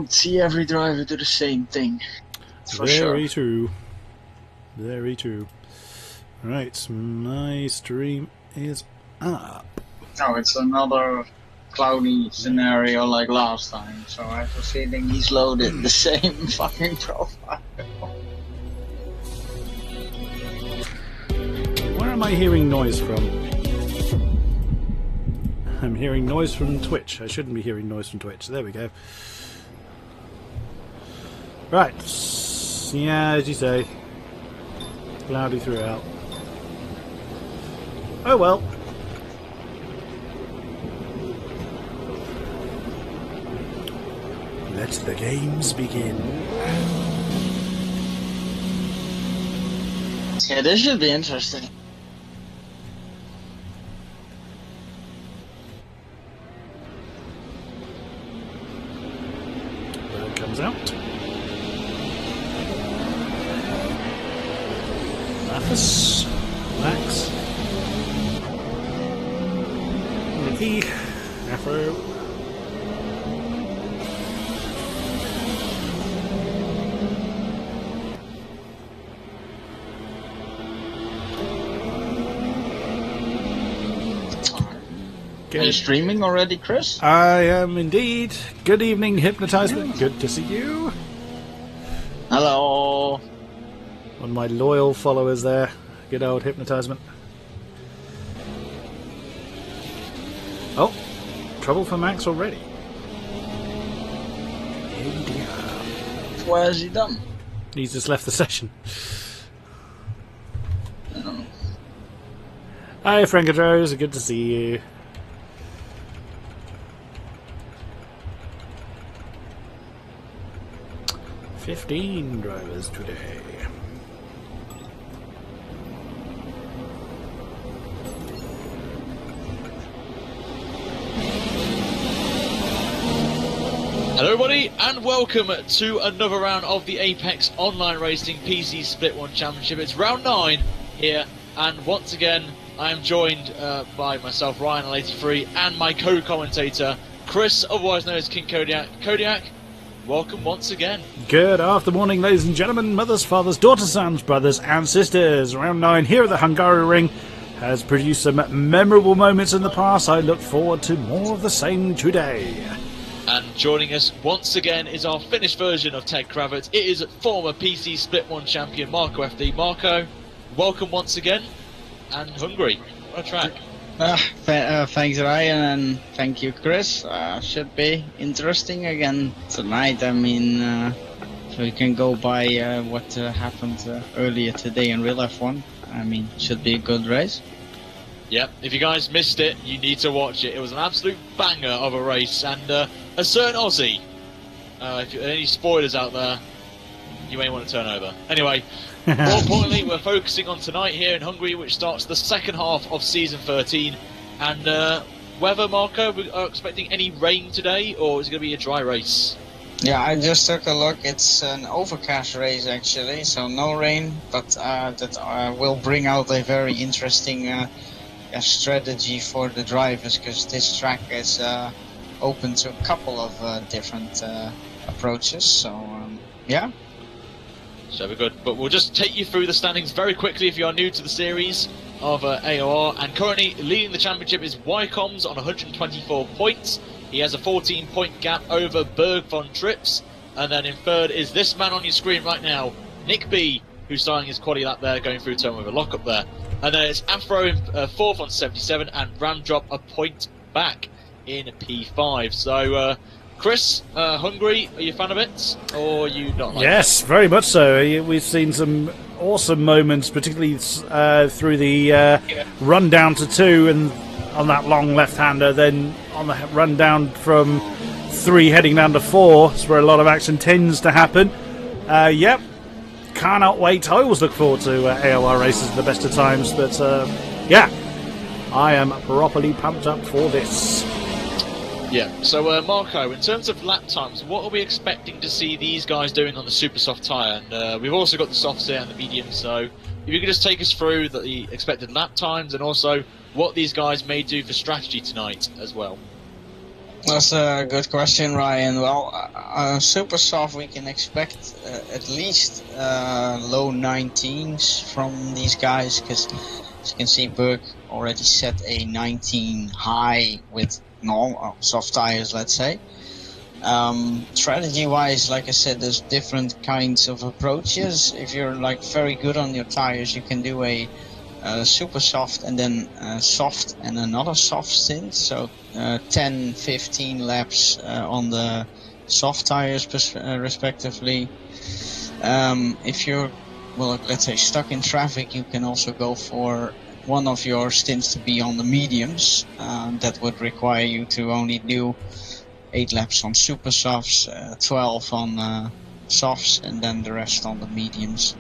don't see every driver do the same thing. For Very sure. true. Very true. Right, my stream is up. No, it's another cloudy scenario like last time, so I have a feeling he's loaded the same fucking profile. Where am I hearing noise from? I'm hearing noise from Twitch. I shouldn't be hearing noise from Twitch. There we go. Right. Yeah, as you say. Cloudy throughout. Oh well. Let the games begin. Yeah, this should be interesting. Bird comes out. Mathis. Max. Nicky. Afro. Are you streaming already, Chris? I am indeed. Good evening, Hypnotisement. Good to see you. Hello. One of my loyal followers there. Good old Hypnotisement. Oh, trouble for Max already. Oh dear. What has he done? He's just left the session. Oh. Hi, Frankadrose. Good to see you. $15 drivers today. Hello everybody and welcome to another round of the Apex Online Racing PC Split 1 Championship. It's round 9 here, and once again I am joined by myself, RyanL83, and my co-commentator Chris, otherwise known as King-Kodiak. Kodiak, welcome once again. Good after morning, ladies and gentlemen, mothers, fathers, daughters, sons, brothers and sisters. Round 9 here at the Hungaroring has produced some memorable moments in the past. I look forward to more of the same today. And joining us once again is our finished version of Ted Kravitz. It is former PC Split 1 champion MarcoFD. Marco, welcome once again, and Hungary. What a track. Thanks, Ryan, and thank you, Chris. Should be interesting again tonight. I mean, so we can go by what happened earlier today in real F1. I mean, should be a good race. Yep, if you guys missed it, you need to watch it. It was an absolute banger of a race, and a certain Aussie. If there are any spoilers out there, you may want to turn over. Anyway, more importantly, we're focusing on tonight here in Hungary, which starts the second half of Season 13. And weather, Marco, we are expecting any rain today, or is it going to be a dry race? Yeah, I just took a look. It's an overcast race, actually, so no rain, but that will bring out a very interesting strategy for the drivers, because this track is open to a couple of different approaches, so yeah. So we're good, but we'll just take you through the standings very quickly if you are new to the series of AOR. And currently leading the championship is Wycombs on 124 points. He has a 14-point gap over Berg von Trips, and then in third is this man on your screen right now, Nick B, who's starting his quaddy lap there, going through turn with a lockup there. And then it's Afro in fourth on 77, and Ramdrop a point back in P5. So, Chris, Hungary, are you a fan of it, or are you not? Like Yes, very much so. We've seen some awesome moments, particularly through the run down to 2 and on that long left-hander, then on the run down from 3 heading down to 4, is where a lot of action tends to happen. Yep, cannot wait. I always look forward to AOR races at the best of times, but yeah, I am properly pumped up for this. Yeah, so Marco, in terms of lap times, what are we expecting to see these guys doing on the super soft tyre? And we've also got the softs here and the mediums, so if you could just take us through the expected lap times and also what these guys may do for strategy tonight as well. That's a good question, Ryan. Well, super soft, we can expect at least low 19s from these guys, because as you can see, Berg already set a 19 high with normal soft tires, let's say. Strategy-wise, like I said, there's different kinds of approaches. If you're like very good on your tires, you can do a super soft and then soft and another soft stint, so 10-15 laps on the soft tires respectively. If you're, well, let's say stuck in traffic, you can also go for one of your stints to be on the mediums. That would require you to only do 8 laps on super softs, 12 on softs, and then the rest on the mediums.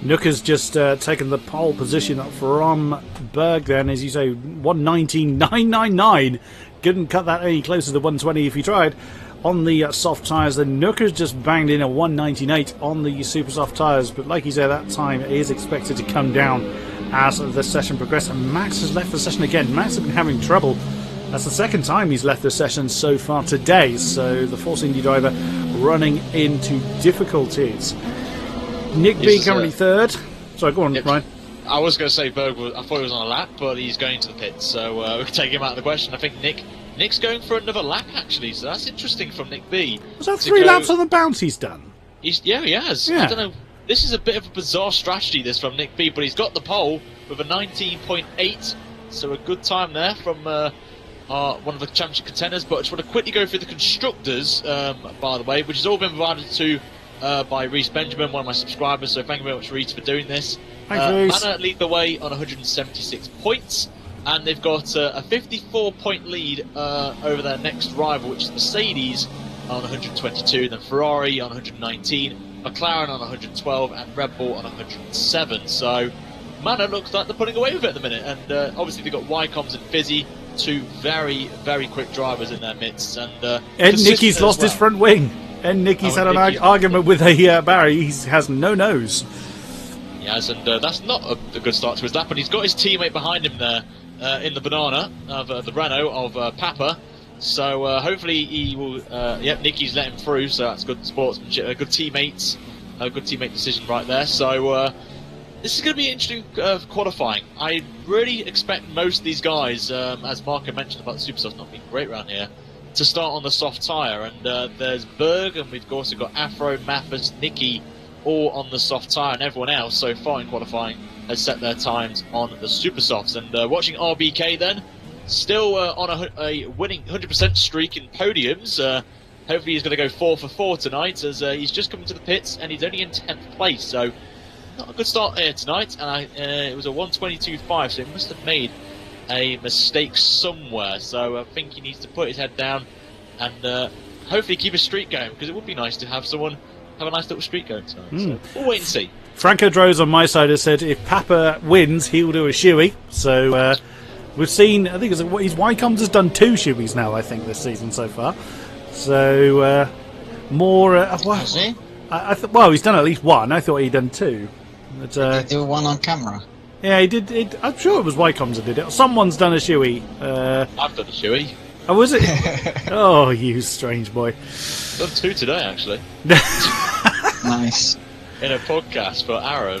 Nooker's just taken the pole position from Berg then, as you say, 119.999. Couldn't cut that any closer to 120 if he tried. On the soft tyres, then Nooker's just banged in a 119.8 on the super soft tyres, but like you say, that time is expected to come down as the session progresses. And Max has left the session again. Max has been having trouble. That's the second time he's left the session so far today, so the Force Indy driver running into difficulties. Nick B currently third. Sorry, go on, Ryan. I was going to say Berg, I thought he was on a lap, but he's going to the pits, so we can take him out of the question. I think Nick's going for another lap, actually, so that's interesting from Nick B. Was that 3 laps on the bounce he's done? Yeah, he has. Yeah. I don't know. This is a bit of a bizarre strategy, this, from Nick B, but he's got the pole with a 19.8, so a good time there from one of the championship contenders. But I just want to quickly go through the constructors, by the way, which has all been provided to by Reese Benjamin, one of my subscribers, so thank you very much, Reese, for doing this. Thanks, Manor lead the way on 176 points, and they've got a 54-point lead over their next rival, which is Mercedes, on 122, then Ferrari on 119, McLaren on 112, and Red Bull on 107. So Manor looks like they're putting away with it at the minute, and obviously they've got Wycombs and Fizzy, two very, very quick drivers in their midst. And Nicky's lost his front wing. And Nicky's had an argument with a Barry. He has no nose. Yes, and that's not a good start to his lap. And he's got his teammate behind him there in the banana of the Renault of Papa. So hopefully he will. Nicky's let him through. So that's good sportsmanship, good teammates, a good teammate decision right there. So this is going to be interesting qualifying. I really expect most of these guys, as Marco mentioned about the Supersoft not being great around here, to start on the soft tyre, and there's Berg, and we've also got Afro, Mathis, Nicky, all on the soft tyre, and everyone else so far in qualifying has set their times on the super softs. And watching RBK then, still on a winning 100% streak in podiums. Hopefully he's going to go 4 for 4 tonight, as he's just coming to the pits and he's only in 10th place, so not a good start here tonight. And it was a 122.5, so he must have made a mistake somewhere, so I think he needs to put his head down and hopefully keep his streak going, because it would be nice to have someone have a nice little streak going tonight. So we'll wait and see. Franco Droz on my side has said if Papa wins, he'll do a shoey. So we've seen, I think his Wycombs has done 2 shoeys now, I think, this season so far. So more. Has he? Well, he's done at least 1. I thought he'd done 2. But, did he do 1 on camera? Yeah, he did. I'm sure it was Wycombs that did it. Someone's done a shoey. I've done a shoey. Oh, was it? Oh, you strange boy. Done 2 today, actually. Nice. In a podcast for Arrow.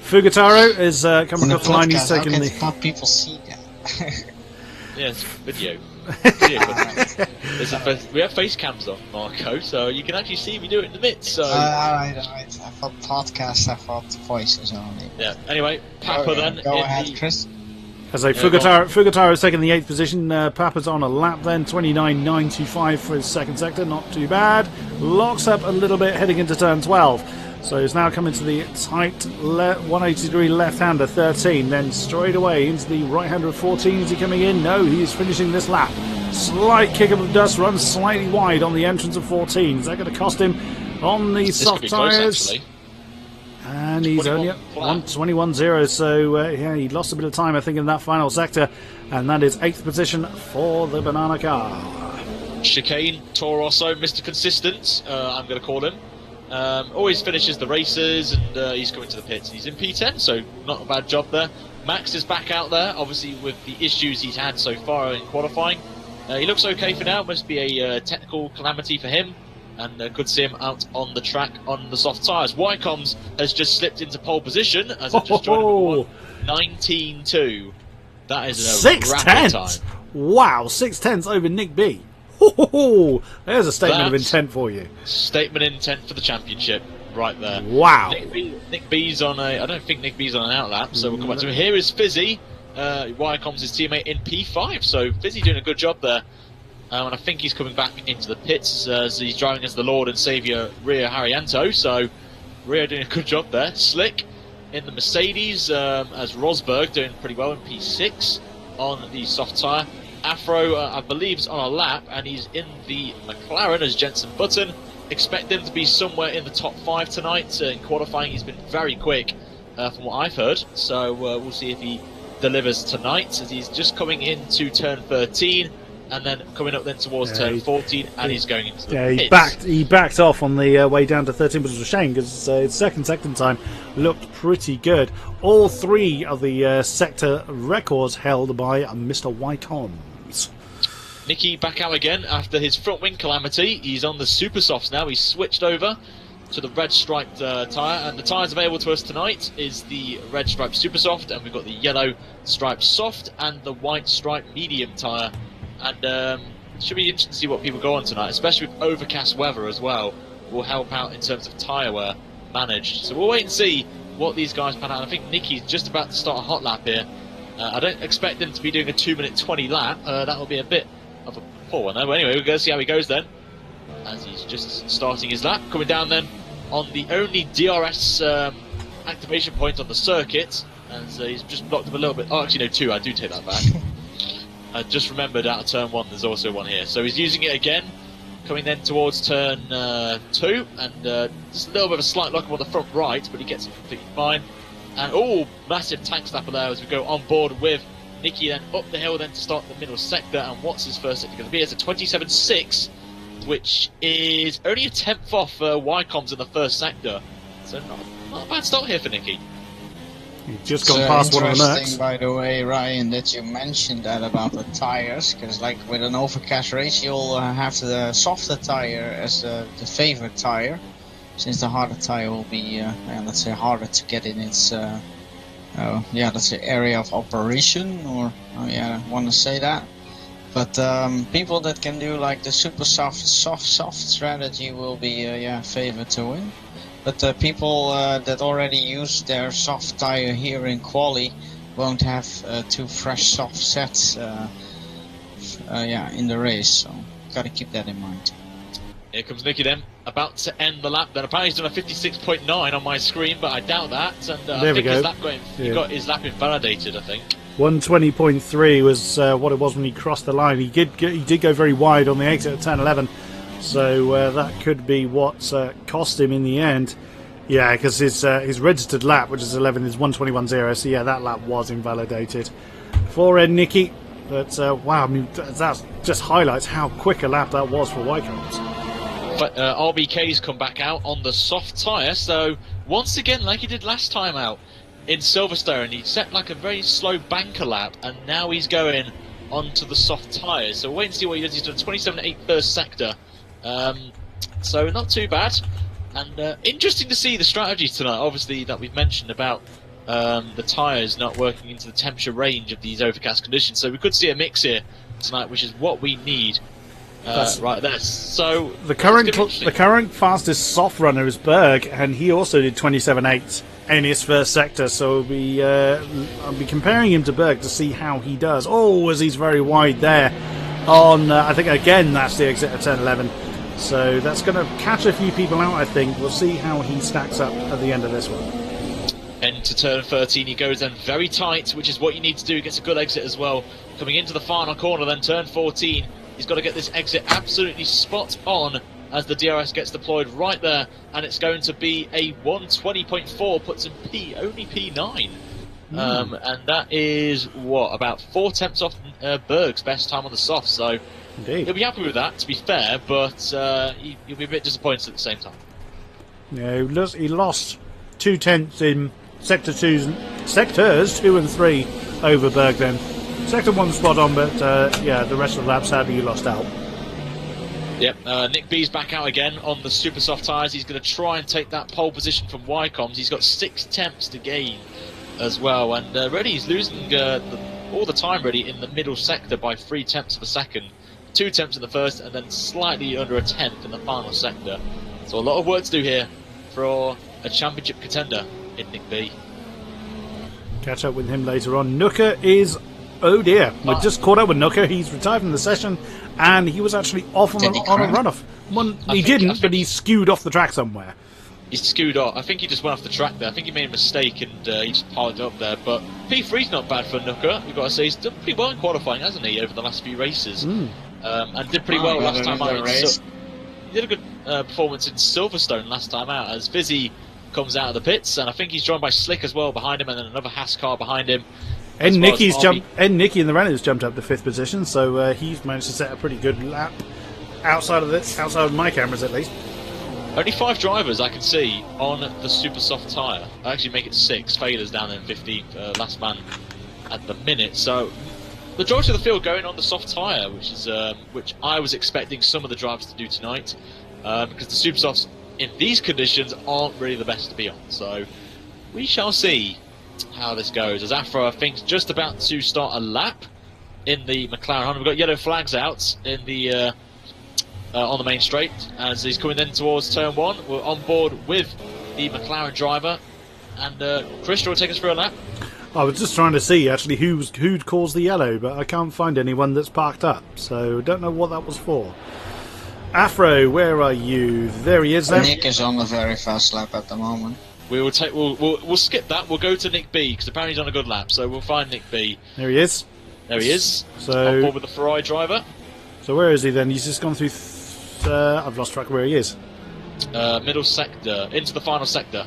Fugataro is coming off the line. He's taking the. How people see that? Yeah, it's video. We have face cams on, Marco, so you can actually see me do it in the midst. So. Alright. I thought podcasts, I thought voices only. Yeah. Anyway, Papa then. Go ahead, Chris. As a Fugataro is taking the 8th position. Papa's on a lap then, 29.925 for his second sector, not too bad. Locks up a little bit heading into turn 12. So he's now coming to the tight 180-degree left-hander, 13. Then straight away into the right-hander of 14. Is he coming in? No, he's finishing this lap. Slight kick up of dust, runs slightly wide on the entrance of 14. Is that going to cost him on the soft tyres? And he's only at 121.0, so yeah, he lost a bit of time, I think, in that final sector. And that is 8th position for the banana car. Chicane, Toro Rosso, Mr. Consistent, I'm going to call him. Always finishes the races, and he's coming to the pits. He's in P10, so not a bad job there. Max is back out there, obviously with the issues he's had so far in qualifying. He looks okay for now, must be a technical calamity for him, and good to see him out on the track on the soft tyres. Wycombs has just slipped into pole position as it just joined 19.2. That is a rapid time. Wow, 6/10 over Nick B. There's a statement of intent for you. Statement of intent for the championship, right there. Wow. Nick B's on a... I don't think Nick B's on an outlap, so we'll come back to him. Here is Fizzy, Wycombs' teammate in P5, so Fizzy doing a good job there. And I think he's coming back into the pits as he's driving as the Lord and Saviour Rio Haryanto, so Rio doing a good job there. Slick in the Mercedes, as Rosberg doing pretty well in P6 on the soft tyre. Afro, I believe, is on a lap, and he's in the McLaren as Jenson Button. Expect him to be somewhere in the top 5 tonight. In qualifying, he's been very quick, from what I've heard, so we'll see if he delivers tonight, as he's just coming into turn 13, and then coming up then towards turn 14, and he's going into the pits. He backed off on the way down to 13, which was a shame, because his second time looked pretty good. All 3 of the sector records held by Mr. Wycombs. Nicky back out again after his front wing calamity. He's on the super softs now. He's switched over to the red striped tyre, and the tyres available to us tonight is the red striped super soft, and we've got the yellow striped soft and the white striped medium tyre. And it should be interesting to see what people go on tonight, especially with overcast weather as well. Will help out in terms of tyre wear managed. So we'll wait and see what these guys pan out. I think Nicky's just about to start a hot lap here. I don't expect him to be doing a 2-minute 20 lap. That will be a bit of a poor one though. But anyway, we're going to see how he goes then, as he's just starting his lap. Coming down then on the only DRS activation point on the circuit, and he's just blocked him a little bit. Oh, actually no, 2, I do take that back. I just remembered out of turn 1 there's also one here, so he's using it again, coming then towards turn 2, and just a little bit of a slight lock on the front right, but he gets it completely fine. And oh, massive tank stapper there as we go on board with Nicky then up the hill then to start the middle sector. And what's his first sector going to be? It's a 27.6, which is only a 10th off Wycombs in the first sector, so not a bad start here for Nicky. You've just gone past one of the Mercs. By the way, Ryan, that you mentioned that about the tires, because like with an overcast race, you'll have the softer tire as the favorite tire, since the harder tire will be, let's say, harder to get in its, let's say, area of operation, or I want to say that. But people that can do like the super soft strategy will be favored to win. But people that already use their soft tire here in quali won't have 2 fresh soft sets in the race, so gotta keep that in mind. Here comes Nicky then, about to end the lap then. Apparently he's done a 56.9 on my screen, but I doubt that, and I think he got his lap invalidated, I think. 120.3 was what it was when he crossed the line. He did go very wide on the exit at turn 11. So that could be what cost him in the end. Yeah, because his registered lap, which is 11, is 121.0. So yeah, that lap was invalidated for Nicky. But wow, I mean, that just highlights how quick a lap that was for Wycombs. But RBK's come back out on the soft tyre. So once again, like he did last time out in Silverstone, he set like a very slow banker lap, and now he's going onto the soft tyres. So we'll wait and see what he does. He's done 27.8 first sector. So not too bad, and interesting to see the strategy tonight, obviously, that we've mentioned about the tyres not working into the temperature range of these overcast conditions. So we could see a mix here tonight, which is what we need right there. So the current fastest soft runner is Berg, and he also did 27.8 in his first sector. So I'll be comparing him to Berg to see how he does. Oh, as he's very wide there on I think again that's the exit at turn 11. So that's going to catch a few people out, I think. We'll see how he stacks up at the end of this one. Into turn 13 he goes then very tight, which is what you need to do. He gets a good exit as well. Coming into the final corner then, turn 14. He's got to get this exit absolutely spot on as the DRS gets deployed right there. And it's going to be a 120.4, puts him only P9. And that is, what, about 4 tenths off Berg's best time on the soft. So indeed, he'll be happy with that, to be fair, but he'll be a bit disappointed at the same time. Yeah, he lost 2 tenths in sectors 2 and 3 over Berg then. Sector 1 spot on, but yeah, the rest of the lap sadly you lost out. Yep, Nick B's back out again on the super soft tyres. He's going to try and take that pole position from Wycombs. He's got 6 tenths to gain as well, and Reddy is losing all the time Reddy in the middle sector by 3 tenths of a second. 2 tenths in the first, and then slightly under a tenth in the final sector. So a lot of work to do here for a championship contender in Nick B. Catch up with him later on. Nooker is... Oh dear, we just caught up with Nooker. He's retired from the session, and he was actually off on a runoff. He didn't, but he skewed off the track somewhere. He skewed off. I think he just went off the track there. I think he made a mistake and he just piled it up there. But P3's not bad for Nooker. We've got to say he's done pretty well in qualifying, hasn't he, over the last few races? And did pretty well last time out. He did a good performance in Silverstone last time out as Vizzy comes out of the pits, and I think he's joined by Slick as well behind him, and then another Haas car behind him. And Nicky in the Renault's jumped up to 5th position, so he's managed to set a pretty good lap outside of my cameras at least. Only 5 drivers I can see on the super soft tyre. I actually make it 6. Failures down in 15th, last man at the minute. So the majority of the field going on the soft tyre, which I was expecting some of the drivers to do tonight, because the super softs in these conditions aren't really the best to be on. So we shall see how this goes, as Afro I think is just about to start a lap in the McLaren Honda. We've got yellow flags out in the on the main straight as he's coming then towards turn 1. We're on board with the McLaren driver, and Chris, will take us through a lap. I was just trying to see actually who'd caused the yellow, but I can't find anyone that's parked up, so don't know what that was for. Afro, where are you? There he is then. Nick is on a very fast lap at the moment. We'll skip that. We'll go to Nick B because apparently he's on a good lap. So we'll find Nick B. There he is. There he is. So on board with the Ferrari driver. So where is he then? He's just gone through. I've lost track of where he is. Middle sector into the final sector.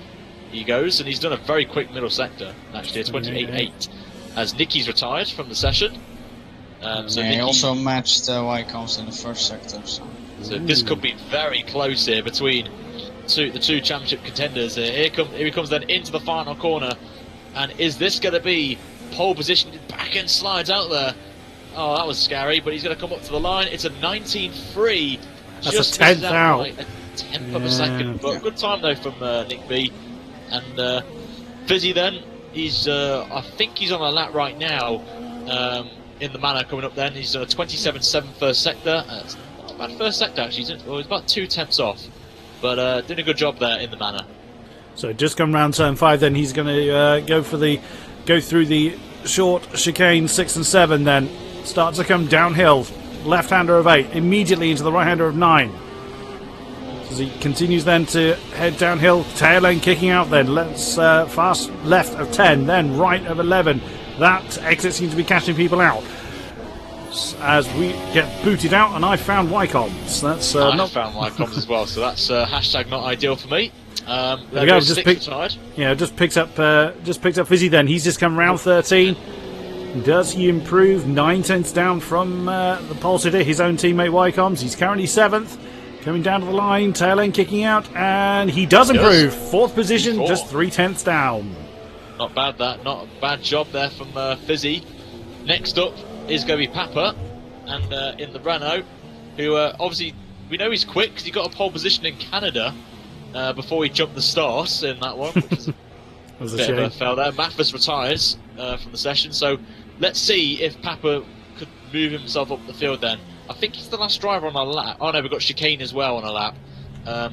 He goes, and he's done a very quick middle sector. Actually, a 28.8. As Nicky's retired from the session. So he also matched Wycombs in the first sector. So this could be very close here between the two championship contenders. Here he comes then into the final corner, and is this going to be pole position? Back end slides out there. Oh, that was scary, but he's going to come up to the line. It's a 19.3. That's just a tenth out. Like a tenth of a second, but good time though from Nick B. And Fizzy then, he's I think he's on a lap right now in the manor coming up then. He's done a 27.7 first sector. It's not a bad first sector actually. He's about 2 tenths off. But doing a good job there in the manor. So just come round turn 5 then. He's going to go through the short chicane 6 and 7 then. Start to come downhill. Left-hander of 8. Immediately into the right-hander of 9. As he continues then to head downhill. Tail end kicking out then. Let's fast left of 10. Then right of 11. That exit seems to be catching people out. As we get booted out, and I found Wycombs. That's I found Wycombs as well, so that's hashtag not ideal for me. There we go. Just picked up Fizzy. Then he's just come round 13. Does he improve? 9 tenths down from the pole sitter, his own teammate Wycombs. He's currently 7th, coming down to the line. Tail end kicking out, and he does improve. 4th position, just 3 tenths down. Not bad. Not a bad job there from Fizzy. Next up is going to be Papa, and in the Renault, who obviously we know he's quick because he got a pole position in Canada before he jumped the stars in that one, which was a bit of a fail there. Mathis retires from the session, so let's see if Papa could move himself up the field then. I think he's the last driver on a lap. Oh no, we've got Chicane as well on a lap.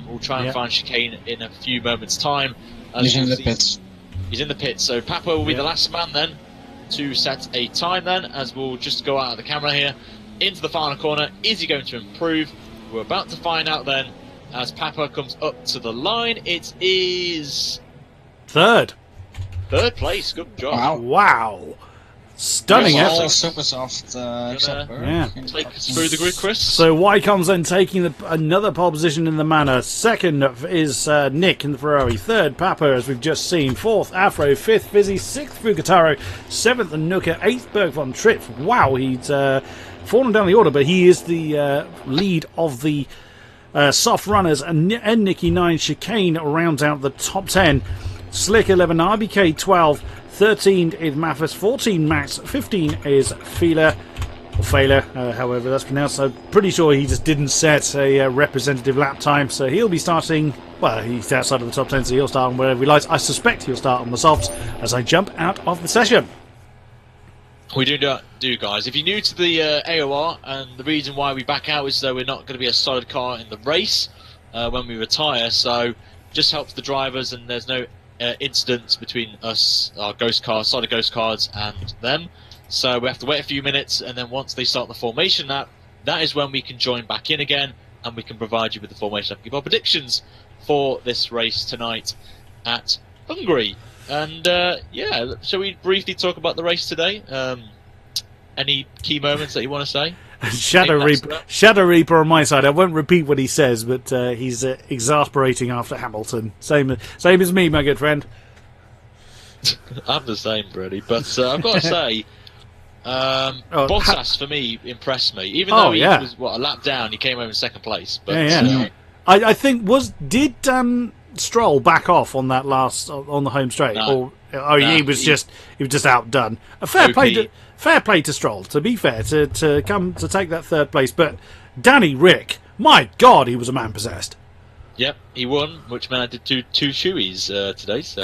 We'll try and find Chicane in a few moments' time. He's in the pits. He's in the pits, so Papa will be the last man then to set a time then, as we'll just go out of the camera here into the final corner. Is he going to improve? We're about to find out then as Papa comes up to the line. It is third place. Good job. Wow. Stunning effort. Super soft. Take us through the grid, Chris. So Wycombs then taking another pole position in the manor. 2nd is Nick in the Ferrari. 3rd, Papa, as we've just seen. 4th, Afro. 5th, Fizzy. 6th, Fugataro. 7th, Nooker. 8th, Berg von Tripp. Wow, he's fallen down the order, but he is the lead of the soft runners. And Nicky 9 Chicane rounds out the top 10. Slick 11, RBK 12, 13 is Mathis, 14 Max, 15 is Feeler, or Failer, however that's pronounced. I'm pretty sure he just didn't set a representative lap time, so he'll be starting, well, he's outside of the top 10, so he'll start on wherever he likes. I suspect he'll start on the softs as I jump out of the session. We do, guys. If you're new to the AOR, and the reason why we back out is that we're not going to be a solid car in the race when we retire, so just helps the drivers, and there's no incidents between us, our ghost cars, solid ghost cars, and them. So we have to wait a few minutes, and then once they start the formation lap, that is when we can join back in again, and we can provide you with the formation lap, give our predictions for this race tonight at Hungary. And yeah, shall we briefly talk about the race today? Any key moments that you want to say? Shadow Reaper on my side. I won't repeat what he says, but he's exasperating after Hamilton. Same as me, my good friend. I'm the same, Brady. But I've got to say, Bottas for me impressed me. Even though he was a lap down, he came home in second place. But I think did Stroll back off on that last on the home straight, he was just outdone. A fair play to Stroll, to be fair, to come to take that third place. But Danny Rick, my God, he was a man possessed. Yep, he won, which meant I did two shoeies today. So,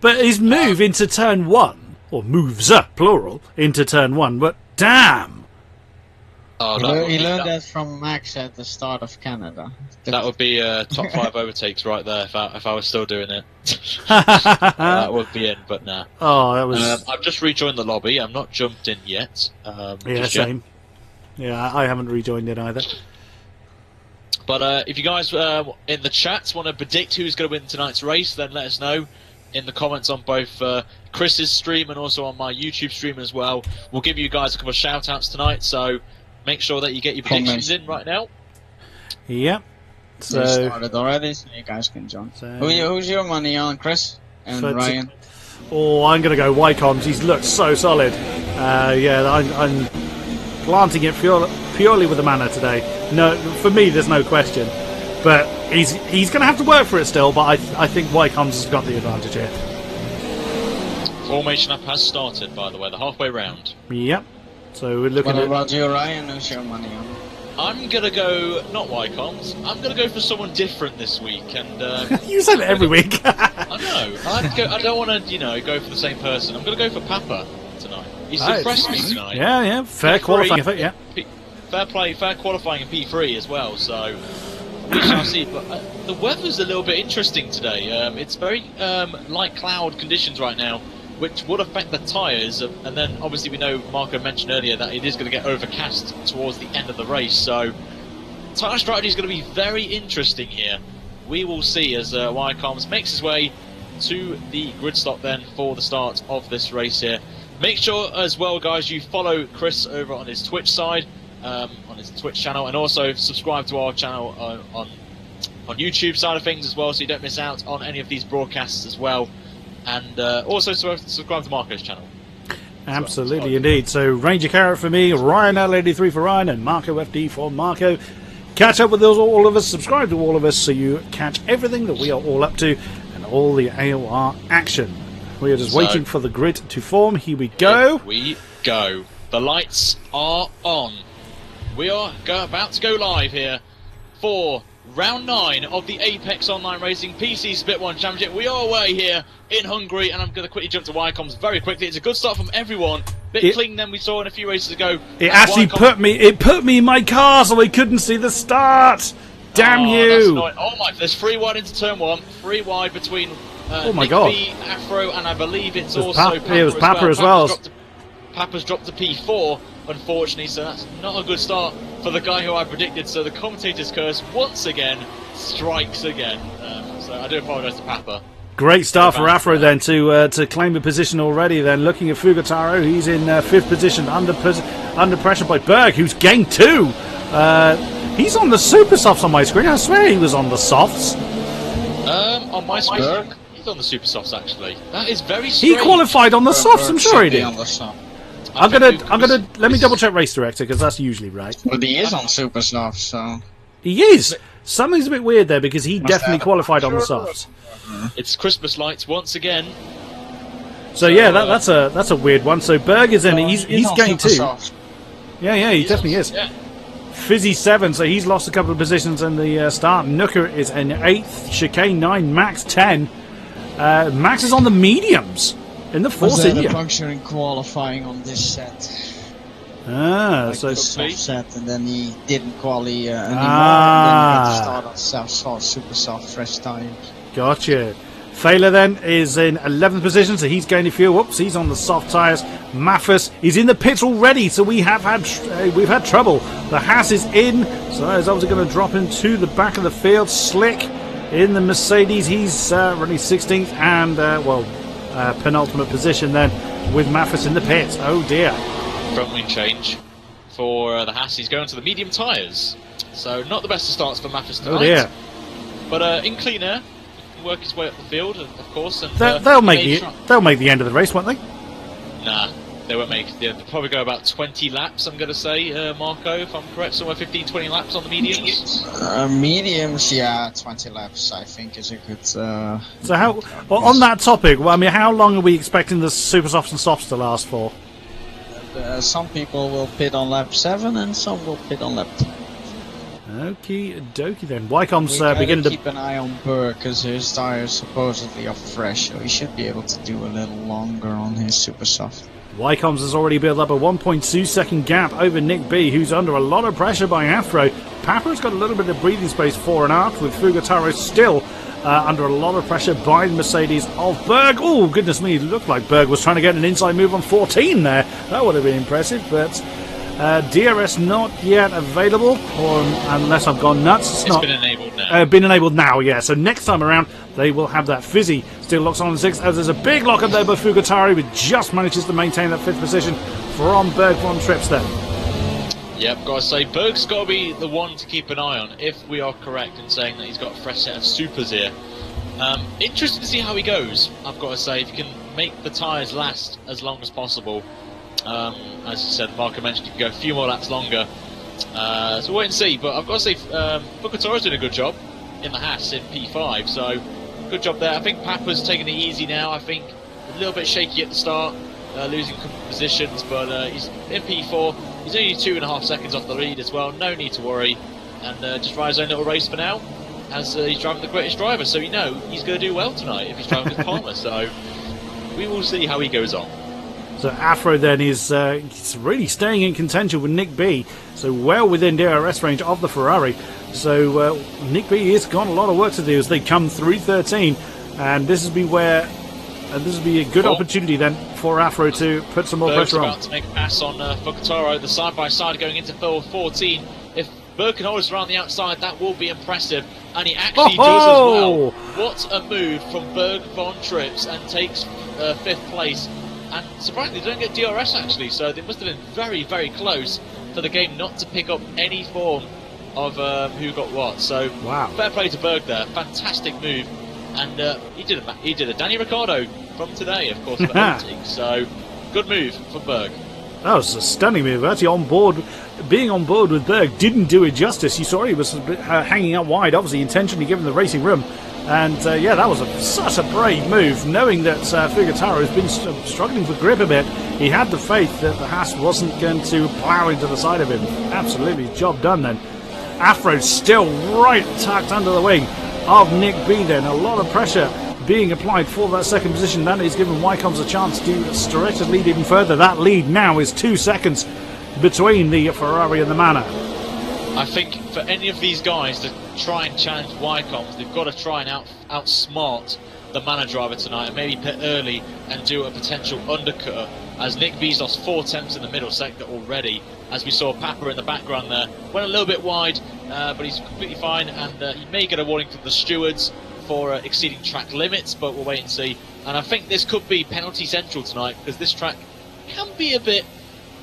but his move into turn one, or moves plural into turn one, but damn. Oh, he learned that from Max at the start of Canada. That would be top 5 overtakes right there if I was still doing it. That would be in, but nah. Oh, that was. I've just rejoined the lobby. I'm not jumped in yet. Same. Yeah, I haven't rejoined it either. But if you guys in the chat want to predict who's going to win tonight's race, then let us know in the comments on both Chris's stream and also on my YouTube stream as well. We'll give you guys a couple of shout-outs tonight, so make sure that you get your predictions in right now. Yep. So we started already, so you guys can join. So, who's your money on, Chris and Ryan? I'm going to go Wycombs. He's looked so solid. I'm planting it purely with the mana today. No, for me, there's no question. But he's going to have to work for it still. But I think Wycombs has got the advantage here. Formation up has started, by the way. The halfway round. Yep. So we're looking. What about you, Ryan? Who's your money on? I'm gonna go not Wycombs. I'm gonna go for someone different this week, and you say that every week. I know. I don't want to, go for the same person. I'm gonna go for Papa tonight. He's impressed me tonight. Yeah. Fair qualifying. Fair play, fair qualifying in P3 as well. So we shall see. But the weather's a little bit interesting today. It's very light cloud conditions right now, which would affect the tyres, and then obviously we know Marco mentioned earlier that it is going to get overcast towards the end of the race, so tyre strategy is going to be very interesting here. We will see as Wycombs makes his way to the grid stop then for the start of this race here. Make sure as well, guys, you follow Chris over on his Twitch side, on his Twitch channel, and also subscribe to our channel on YouTube side of things as well, so you don't miss out on any of these broadcasts as well. And also subscribe to Marco's channel. Absolutely, indeed. So Ranger Carrot for me, RyanL83 for Ryan, and MarcoFD for Marco. Catch up with all of us, subscribe to all of us, so you catch everything that we are all up to and all the AOR action. We are just waiting for the grid to form. Here we go. Here we go. The lights are on. We are about to go live here for Round 9 of the Apex Online Racing PC Split 1 Championship. We are away here in Hungary, and I'm going to quickly jump to Wycombs very quickly. It's a good start from everyone. Bit clean than we saw in a few races ago. It actually put me in my car, so I couldn't see the start. Damn you! Oh my! There's 3 wide into turn 1. 3 wide between oh my God. Afro, and I believe it's also Papa. It was Papa as well. Papa's dropped to P4, unfortunately, so that's not a good start for the guy who I predicted. So the commentator's curse once again strikes again. So I do apologise to Papa. Great start for Afro then to claim a position already. Then looking at Fugataro, he's in 5th position under pressure by Berg, who's gained 2. He's on the super softs on my screen. I swear he was on the softs. On my screen, he's on the super softs actually. That is very strange. He qualified on the softs. I'm sure he did. I'm gonna let me double check race director because that's usually right. But he is on super softs, so he is. Something's a bit weird there because he definitely qualified on the softs. It's Christmas lights once again. So yeah, that's a weird one. So Berg is in. He's going too. Soft. Yeah, he definitely is. Yeah. Fizzy 7, so he's lost a couple of positions in the start. Nooker is in 8th, Chicane 9, Max 10. Max is on the mediums in the force Was that India. a puncture in qualifying on this set? So the soft set, and then he didn't quali anymore. And then he had to start on soft, super soft, fresh tires. Gotcha. Thaler then is in 11th position, so he's going to fuel. Whoops, he's on the soft tyres. Maffus is in the pits already, so we've had trouble. The Haas is in, so that is obviously going to drop into the back of the field. Slick in the Mercedes, he's running 16th and penultimate position then with Maffus in the pits. Oh dear. Front wing change for the Haas. He's going to the medium tyres, so not the best of starts for Maffus tonight. Oh dear. But in clean air, work his way up the field, of course. And they'll make the end of the race, won't they? Nah, they won't make it. They'll probably go about 20 laps, I'm going to say, Marco, if I'm correct. Somewhere 15, 20 laps on the mediums. Mediums, yeah, 20 laps, I think, is a good... So on that topic, how long are we expecting the super softs and softs to last for? Some people will pit on lap 7 and some will pit on lap 10. Okie dokie then. Wycombe's We beginning to keep an eye on Burr because his tires supposedly are fresh, so he should be able to do a little longer on his super soft. Wycombe's has already built up a 1.2 second gap over Nick B, who's under a lot of pressure by Afro. Papa's got a little bit of breathing space fore and aft, with Fugataro still under a lot of pressure by the Mercedes of Berg. Oh, goodness me, it looked like Berg was trying to get an inside move on 14 there. That would have been impressive, but DRS not yet available, or unless I've gone nuts. It's been enabled now. Been enabled now, yeah. So next time around, they will have that. Fizzy still locks on the 6th, as there's a big lock up there by Fugatari, but just manages to maintain that 5th position from Berg von Trips then. Yep, gotta say, Berg's got to be the one to keep an eye on, if we are correct in saying that he's got a fresh set of supers here. Interested to see how he goes, I've got to say, if he can make the tyres last as long as possible. As you said, Marco mentioned you can go a few more laps longer. So we'll wait and see, but I've got to say, Fugatara's doing a good job in the Haas in P5, so good job there. I think Papa's taking it easy now. I think a little bit shaky at the start, losing positions, but he's in P4. He's only 2.5 seconds off the lead as well, no need to worry, and just ride his own little race for now, as he's driving the British driver, so you know he's going to do well tonight if he's driving with Palmer, so we will see how he goes on. So Afro then is really staying in contention with Nick B, so well within DRS range of the Ferrari. So Nick B has got a lot of work to do as they come through 13, and this will be a good opportunity then for Afro to put some more pressure on. About to make a pass on Fugataro, the side-by-side going into field 14. If Berg can hold us around the outside, that will be impressive, and he actually does as well. What a move from Berg von Trips, and takes 5th place. And surprisingly, they don't get DRS actually, so they must have been very, very close for the game not to pick up any form of who got what. So wow, fair play to Berg there, fantastic move, and he did a Danny Ricciardo from today, of course, for Hunting. So good move from Berg. That was a stunning move. Actually, being on board with Berg didn't do it justice. You saw he was hanging out wide, obviously intentionally given the racing room. And yeah, that was such a brave move, knowing that Fugataro has been struggling for grip a bit. He had the faith that the Haas wasn't going to plough into the side of him. Absolutely, job done then. Afro still right tucked under the wing of Nick B then. A lot of pressure being applied for that 2nd position. That is giving Wycombe's a chance to stretch the lead even further. That lead now is 2 seconds between the Ferrari and the Manor. I think for any of these guys to try and challenge Wycombe, they've got to try and outsmart the Manor driver tonight, and maybe pit early and do a potential undercut, as Nick B's lost 4 attempts in the middle sector already, as we saw Papa in the background there. Went a little bit wide, but he's completely fine, and he may get a warning from the stewards for exceeding track limits, but we'll wait and see. And I think this could be penalty central tonight, because this track can be a bit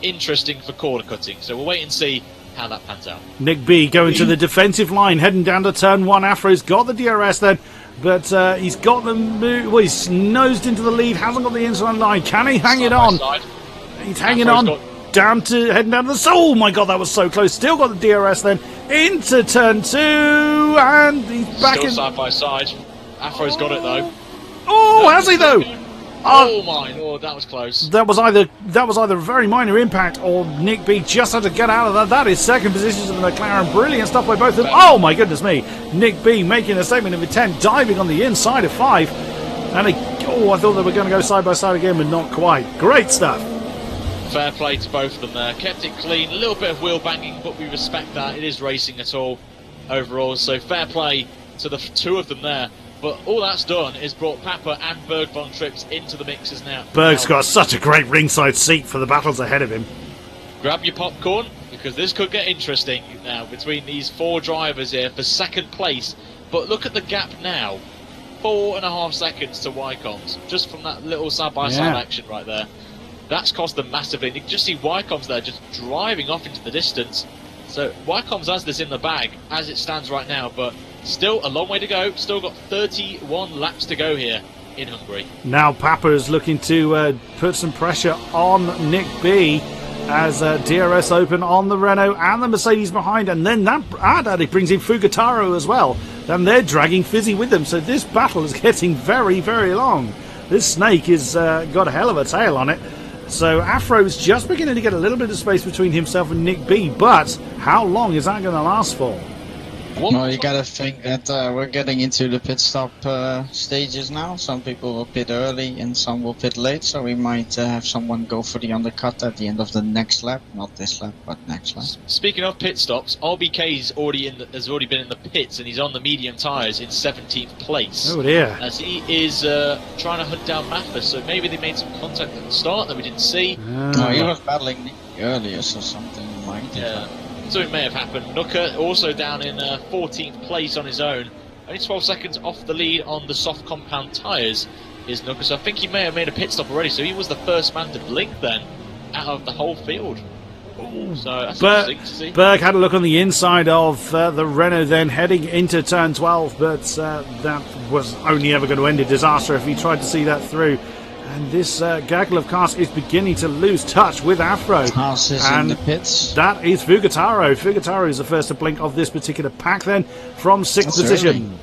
interesting for corner cutting, so we'll wait and see how that pans out. Nick B going to the defensive line, heading down to turn 1. Afro's got the DRS then, but he's got the move. Well, he's nosed into the lead, hasn't got the inside line. Can he hang it on? He's hanging on. Heading down to the... Oh my god, that was so close. Still got the DRS then into turn 2, and he's back in. Side by side. Afro's got it though. Oh, has he though? Oh my lord, that was close. That was either a very minor impact, or Nick B just had to get out of that. That is second position to the McLaren. Brilliant stuff by both of them. Oh my goodness me! Nick B making a statement of intent, diving on the inside of 5, and I thought they were going to go side by side again, but not quite. Great stuff. Fair play to both of them there. Kept it clean. A little bit of wheel banging, but we respect that. It is racing at all overall. So fair play to the two of them there. But all that's done is brought Papa and Berg von Trips into the mixes now. Berg's got such a great ringside seat for the battles ahead of him. Grab your popcorn, because this could get interesting now between these 4 drivers here for second place. But look at the gap now. 4.5 seconds to Wycombs, just from that little side-by-side action right there. That's cost them massively. You can just see Wycombs there just driving off into the distance. So Wycombs has this in the bag as it stands right now, but still a long way to go. Still got 31 laps to go here in Hungary. Now Papa is looking to put some pressure on Nick B as DRS open on the Renault and the Mercedes behind, and then that brings in Fugataro as well. And they're dragging Fizzy with them, so this battle is getting very, very long. This snake has got a hell of a tail on it. So Afro's just beginning to get a little bit of space between himself and Nick B, but how long is that going to last for? Well, you gotta think that we're getting into the pit stop stages now. Some people will pit early and some will pit late, so we might have someone go for the undercut at the end of the next lap. Not this lap, but next lap. Speaking of pit stops, RBK has already been in the pits and he's on the medium tyres in 17th place. Oh dear. As he is trying to hunt down Mathis, so maybe they made some contact at the start that we didn't see. No, he was battling Nick earlier, so something might have happened. So it may have happened. Nooker also down in 14th place on his own. Only 12 seconds off the lead on the soft compound tyres is Nooker. So I think he may have made a pit stop already. So he was the first man to blink then out of the whole field. So that's interesting to see. Berg had a look on the inside of the Renault then heading into turn 12, but that was only ever going to end in disaster if he tried to see that through. And this gaggle of cars is beginning to lose touch with Afro. Haas is in the pits. That is Fugataro. Fugataro is the first to blink of this particular pack then from 6th position.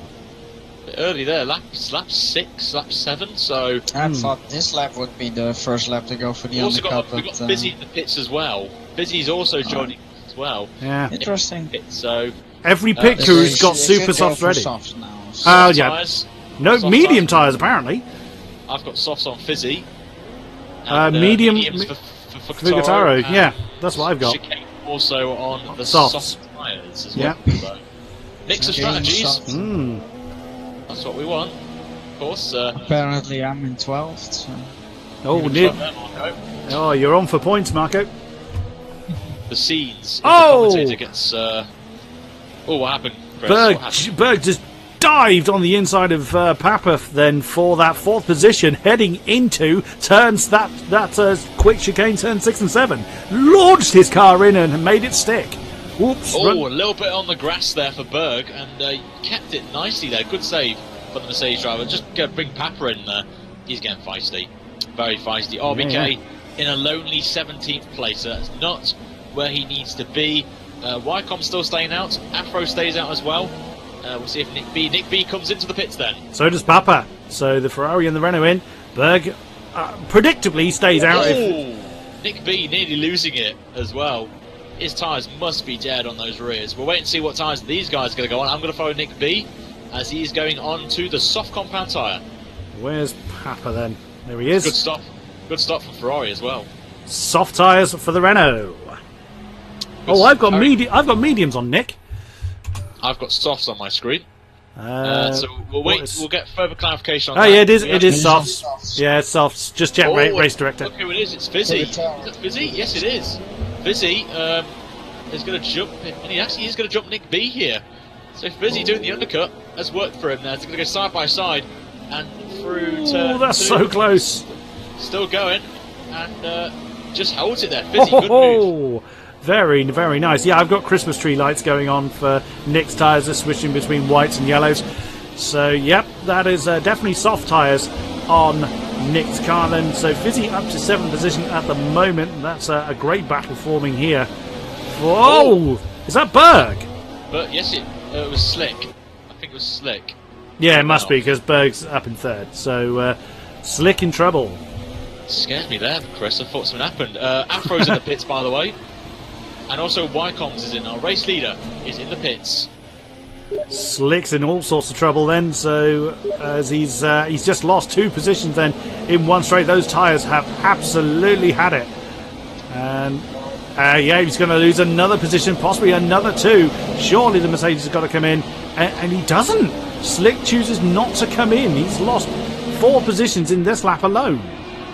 Early there, lap 6, lap 7, so... I thought this lap would be the first lap to go for the undercut. We've got Fizzy in the pits as well. Fizzy's also joining as well. Yeah. Interesting. So every pit crew's got super softs ready. Oh, yeah. Tires, no, medium tyres apparently. I've got softs on Fizzy. Mediums for Fugataro. Yeah, that's what I've got. Chicane also on the softs. soft tyres as well. So, mix of strategies. That's what we want. Of course. Apparently I'm in 12th. So. Oh, you're on for points, Marco. The scenes. Oh! The commentator gets... what happened, Chris? Berg just dived on the inside of Papa then for that 4th position, heading into turns that quick chicane, turn 6 and 7. Launched his car in and made it stick. Whoops. A little bit on the grass there for Berg, and kept it nicely there. Good save for the Mercedes driver. Just bring Papa in there. He's getting feisty. Very feisty. RBK in a lonely 17th place. So that's not where he needs to be. Wycom's still staying out. Afro stays out as well. We'll see if Nick B comes into the pits then. So does Papa. So the Ferrari and the Renault in. Berg predictably stays out. Nick B nearly losing it as well. His tyres must be dead on those rears. We'll wait and see what tyres these guys are going to go on. I'm going to follow Nick B as he's going on to the soft compound tyre. Where's Papa then? There he is. Good stop. Good stop from Ferrari as well. Soft tyres for the Renault. I've got mediums on Nick. I've got softs on my screen. So we'll wait. We'll get further clarification on that. Yeah, it is softs. Yeah, it's softs. Just check race director. Look who it is. It's Fizzy. Is that Fizzy? Yes, it is. Fizzy is going to jump, and he actually is going to jump Nick B here. So Fizzy doing the undercut has worked for him there. He's going to go side by side and through turn. Oh, that's so close. Still going, and just holds it there. Fizzy, good move. Very, very nice. Yeah, I've got Christmas tree lights going on for Nick's tyres. They're switching between whites and yellows. So, yep, that is definitely soft tyres on Nick's car then. So Fizzy up to 7th position at the moment. That's a great battle forming here. Whoa! Is that Berg? But yes, it was Slick. I think it was Slick. Yeah, it must be, because Berg's up in third. So, Slick in trouble. Scared me there, Chris. I thought something happened. Afro's in the pits, by the way. And also Wycombs is in. Our race leader is in the pits. Slick's in all sorts of trouble then, so as he's just lost 2 positions then in one straight. Those tyres have absolutely had it. And yeah, he's going to lose another position, possibly another 2. Surely the Mercedes has got to come in, and he doesn't. Slick chooses not to come in. He's lost 4 positions in this lap alone.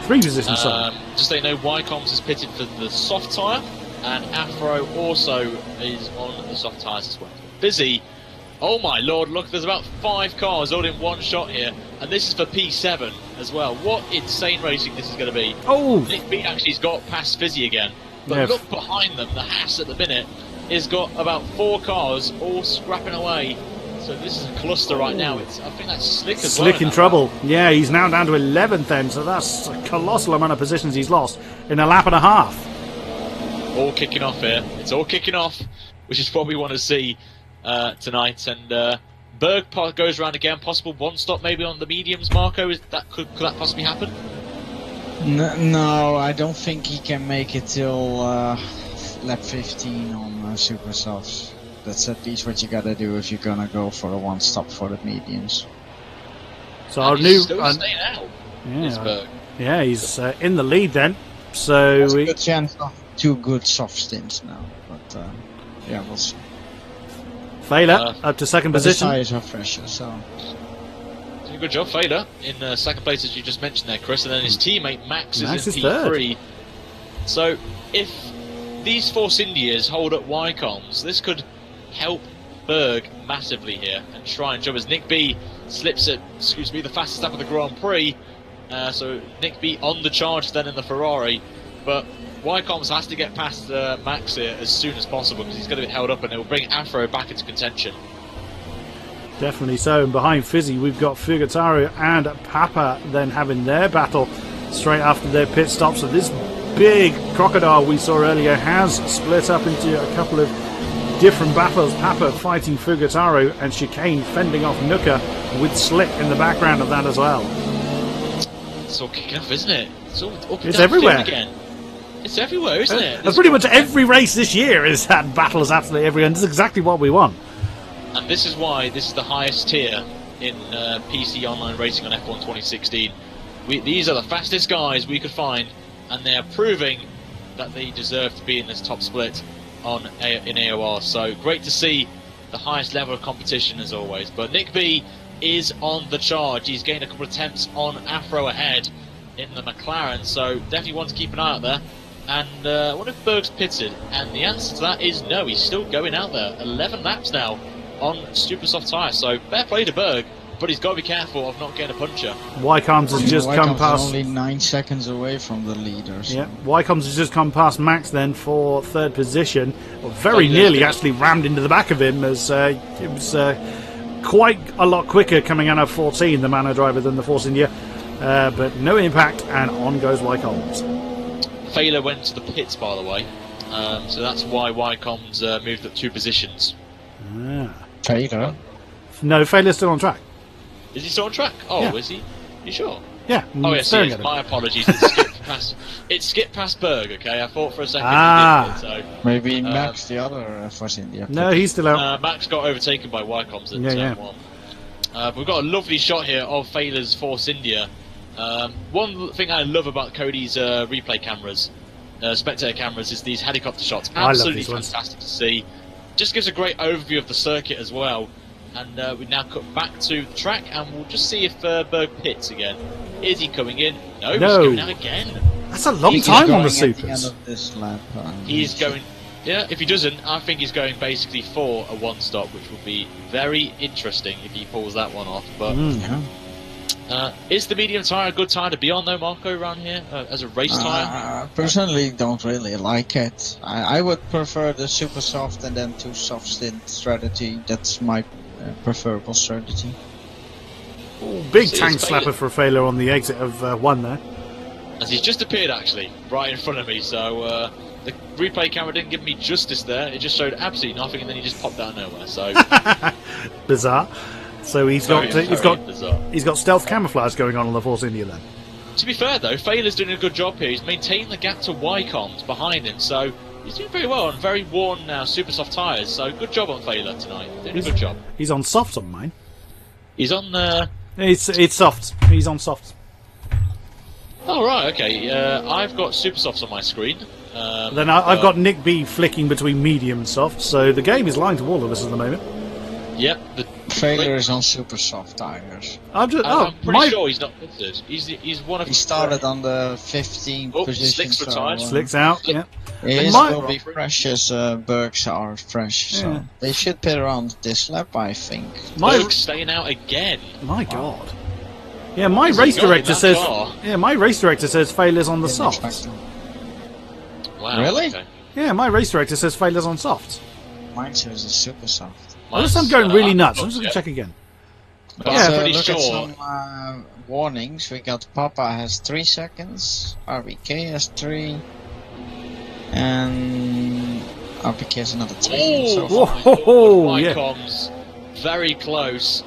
3 positions, sorry. Just so you know, Wycombs is pitted for the soft tyre, and Afro also is on the soft tyres as well. Busy. Oh my lord, look, there's about 5 cars all in one shot here, and this is for P7 as well. What insane racing this is going to be. Oh! Nick B actually's got past Fizzy again, but yeah. Look behind them, the Haas at the minute has got about 4 cars all scrapping away. So this is a cluster right now. I think that's Slick as well. Slick in trouble. Yeah, he's now down to 11th then, so that's a colossal amount of positions he's lost in a lap and a half. All kicking off here. It's all kicking off, which is what we want to see tonight. And Berg goes around again. Possible 1 stop maybe on the mediums, Marco. Could that possibly happen? No, I don't think he can make it till lap 15 on Super Softs. That's at least what you gotta do if you're gonna go for a 1 stop for the mediums. So our new staying out. Yeah, he's in the lead then. So there's a good chance of 2 good soft stints now, but yeah, we'll see. Failer up to 2nd position. The tires are fresher, so. Good job, Failer in 2nd place, as you just mentioned there, Chris, and then his teammate Max is in P3. Third. So if these Force Indias hold up Wycombs, this could help Berg massively here and try and jump as Nick B slips at, the fastest lap of the Grand Prix. So Nick B on the charge then in the Ferrari, but Wycombs has to get past Max here as soon as possible because he's going to be held up, and it will bring Afro back into contention. Definitely so. And behind Fizzy, we've got Fugataru and Papa then having their battle straight after their pit stop. So this big crocodile we saw earlier has split up into a couple of different battles. Papa fighting Fugataru and Chicane fending off Nuka with Slick in the background of that as well. It's all kicking off, isn't it? It's everywhere again. It's everywhere, isn't it? Pretty much every race this year has had battles absolutely everywhere, and this is exactly what we want. And this is why this is the highest tier in PC online racing on F1 2016. These are the fastest guys we could find, and they are proving that they deserve to be in this top split in AOR. So great to see the highest level of competition as always. But Nick B is on the charge. He's gained a couple of attempts on Afro ahead in the McLaren, so definitely want to keep an eye out there. And I wonder if Berg's pitted, and the answer to that is no, he's still going out there. 11 laps now on super soft tyres, so fair play to Berg, but he's got to be careful of not getting a puncher. Wycombs has just come past. Only 9 seconds away from the leaders. So. Yeah, Wycombs has just come past Max then for 3rd position. Well, very nearly actually rammed into the back of him, as it was quite a lot quicker coming out of 14, the Manor driver, than the Force India. But no impact, and on goes Wycombs. Failer went to the pits, by the way, so that's why Wycombs moved up 2 positions. Failer? No, Failer's still on track. Is he still on track? Oh, yeah. Is he? You sure? Yeah. Oh, yes, he is. My apologies. It skipped past Berg, okay? I thought for a second he did, so... Maybe Max, the other Force India. No, he's still out. Max got overtaken by Wycombs at turn 1. We've got a lovely shot here of Failer's Force India. One thing I love about Cody's replay cameras, spectator cameras, is these helicopter shots. Absolutely fantastic to see. Just gives a great overview of the circuit as well. And we now cut back to the track, and we'll just see if Berg pits again. Is he coming in? No, he's going out again. That's a long time on the Supers. At the end of this lap, he's going... Yeah, if he doesn't, I think he's going basically for a 1-stop, which would be very interesting if he pulls that one off. But is the medium tyre a good tyre to be on, though, Marco, around here, as a race tyre? Personally, don't really like it. I would prefer the super soft and then 2 soft stint strategy. That's my preferable strategy. Ooh, big tank slapper for a failure on the exit of 1 there. As he's just appeared, actually, right in front of me, so the replay camera didn't give me justice there. It just showed absolutely nothing, and then he just popped out of nowhere, so... Bizarre. So he's Very, got bizarre. he's got stealth camouflage going on the Force India then. To be fair though, Failer's doing a good job here. He's maintained the gap to Wycombs behind him, so he's doing very well on very worn now super soft tyres. So good job on Failer tonight. Doing a good job. He's on softs on mine. He's on. It's softs. He's on softs. Oh right, okay. I've got super softs on my screen. Then I've got Nick B flicking between medium and soft. So the game is lying to all of us at the moment. Yep. Failure is on super soft tires. I'm pretty sure he's not fitted. He's one of. He started on the 15th position. Slicks retired. Slicks out. Yeah. His will be fresh as Berg's are fresh, so they should pit around this lap, I think. Berg's staying out again. My God. Yeah, my race director says. Yeah, my race director says failures on the softs. Wow. Really? Okay. Yeah, my race director says failures on softs. Mine says it's super soft. Unless I'm going really nuts. I'm just going to check again. But I'm pretty look sure. at some warnings. We got Papa has 3 seconds, RBK has 3, and RBK has another 3. So Wycombs, very close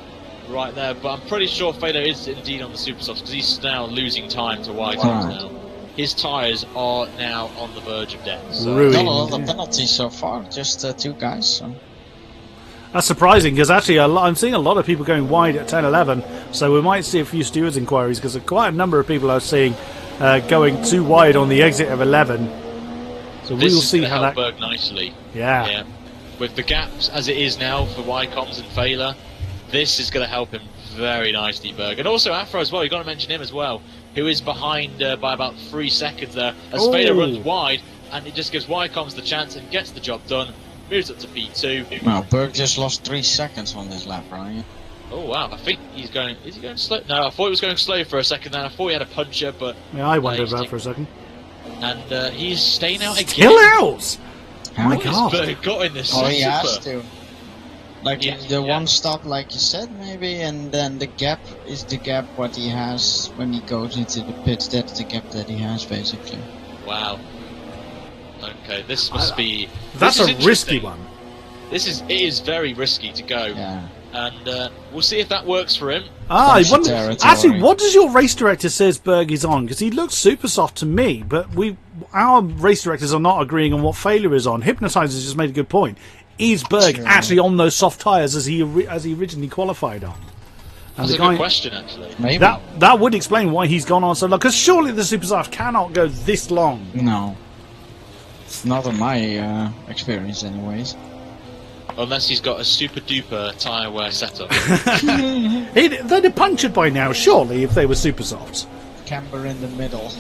right there, but I'm pretty sure Fader is indeed on the super softs because he's now losing time to Wycombs now. His tyres are now on the verge of death. So. Not a lot of penalties so far, just 2 guys. So. That's surprising because actually I'm seeing a lot of people going wide at 10-11, so we might see a few stewards inquiries because quite a number of people are seeing going too wide on the exit of 11. So we will see how that works nicely. Yeah. With the gaps as it is now for Wycombs and Failer, this is going to help him very nicely, Berg. And also Afro as well, you've got to mention him as well, who is behind by about 3 seconds there as Failer runs wide, and it just gives Wycombs the chance and gets the job done. Moves up to P2. Well, Berg just lost 3 seconds on this lap, Ryan. Oh wow, I think he's going. Is he going slow? No, I thought he was going slow for a second then. I thought he had a puncher, but. Yeah, I wondered that for a second. And he's staying out again. Still out! Oh my God. Berg got in this. Oh, he has to. Like the one stop, like you said, maybe, and then the gap is the gap what he has when he goes into the pits. That's the gap that he has, basically. Wow. Okay, this must be. That's a risky one. It is very risky to go. Yeah. And we'll see if that works for him. Actually, what does your race director says Berg is on? Because he looks super soft to me, but our race directors are not agreeing on what Failure is on. Hypnotizer's just made a good point. Is Berg actually on those soft tyres as he originally qualified on? That's a good question, actually. Maybe. That would explain why he's gone on so long. Because surely the super soft cannot go this long. No. Not in my experience, anyways. Unless he's got a super duper tyre wear setup. They'd have punctured by now, surely, if they were super softs. Camber in the middle.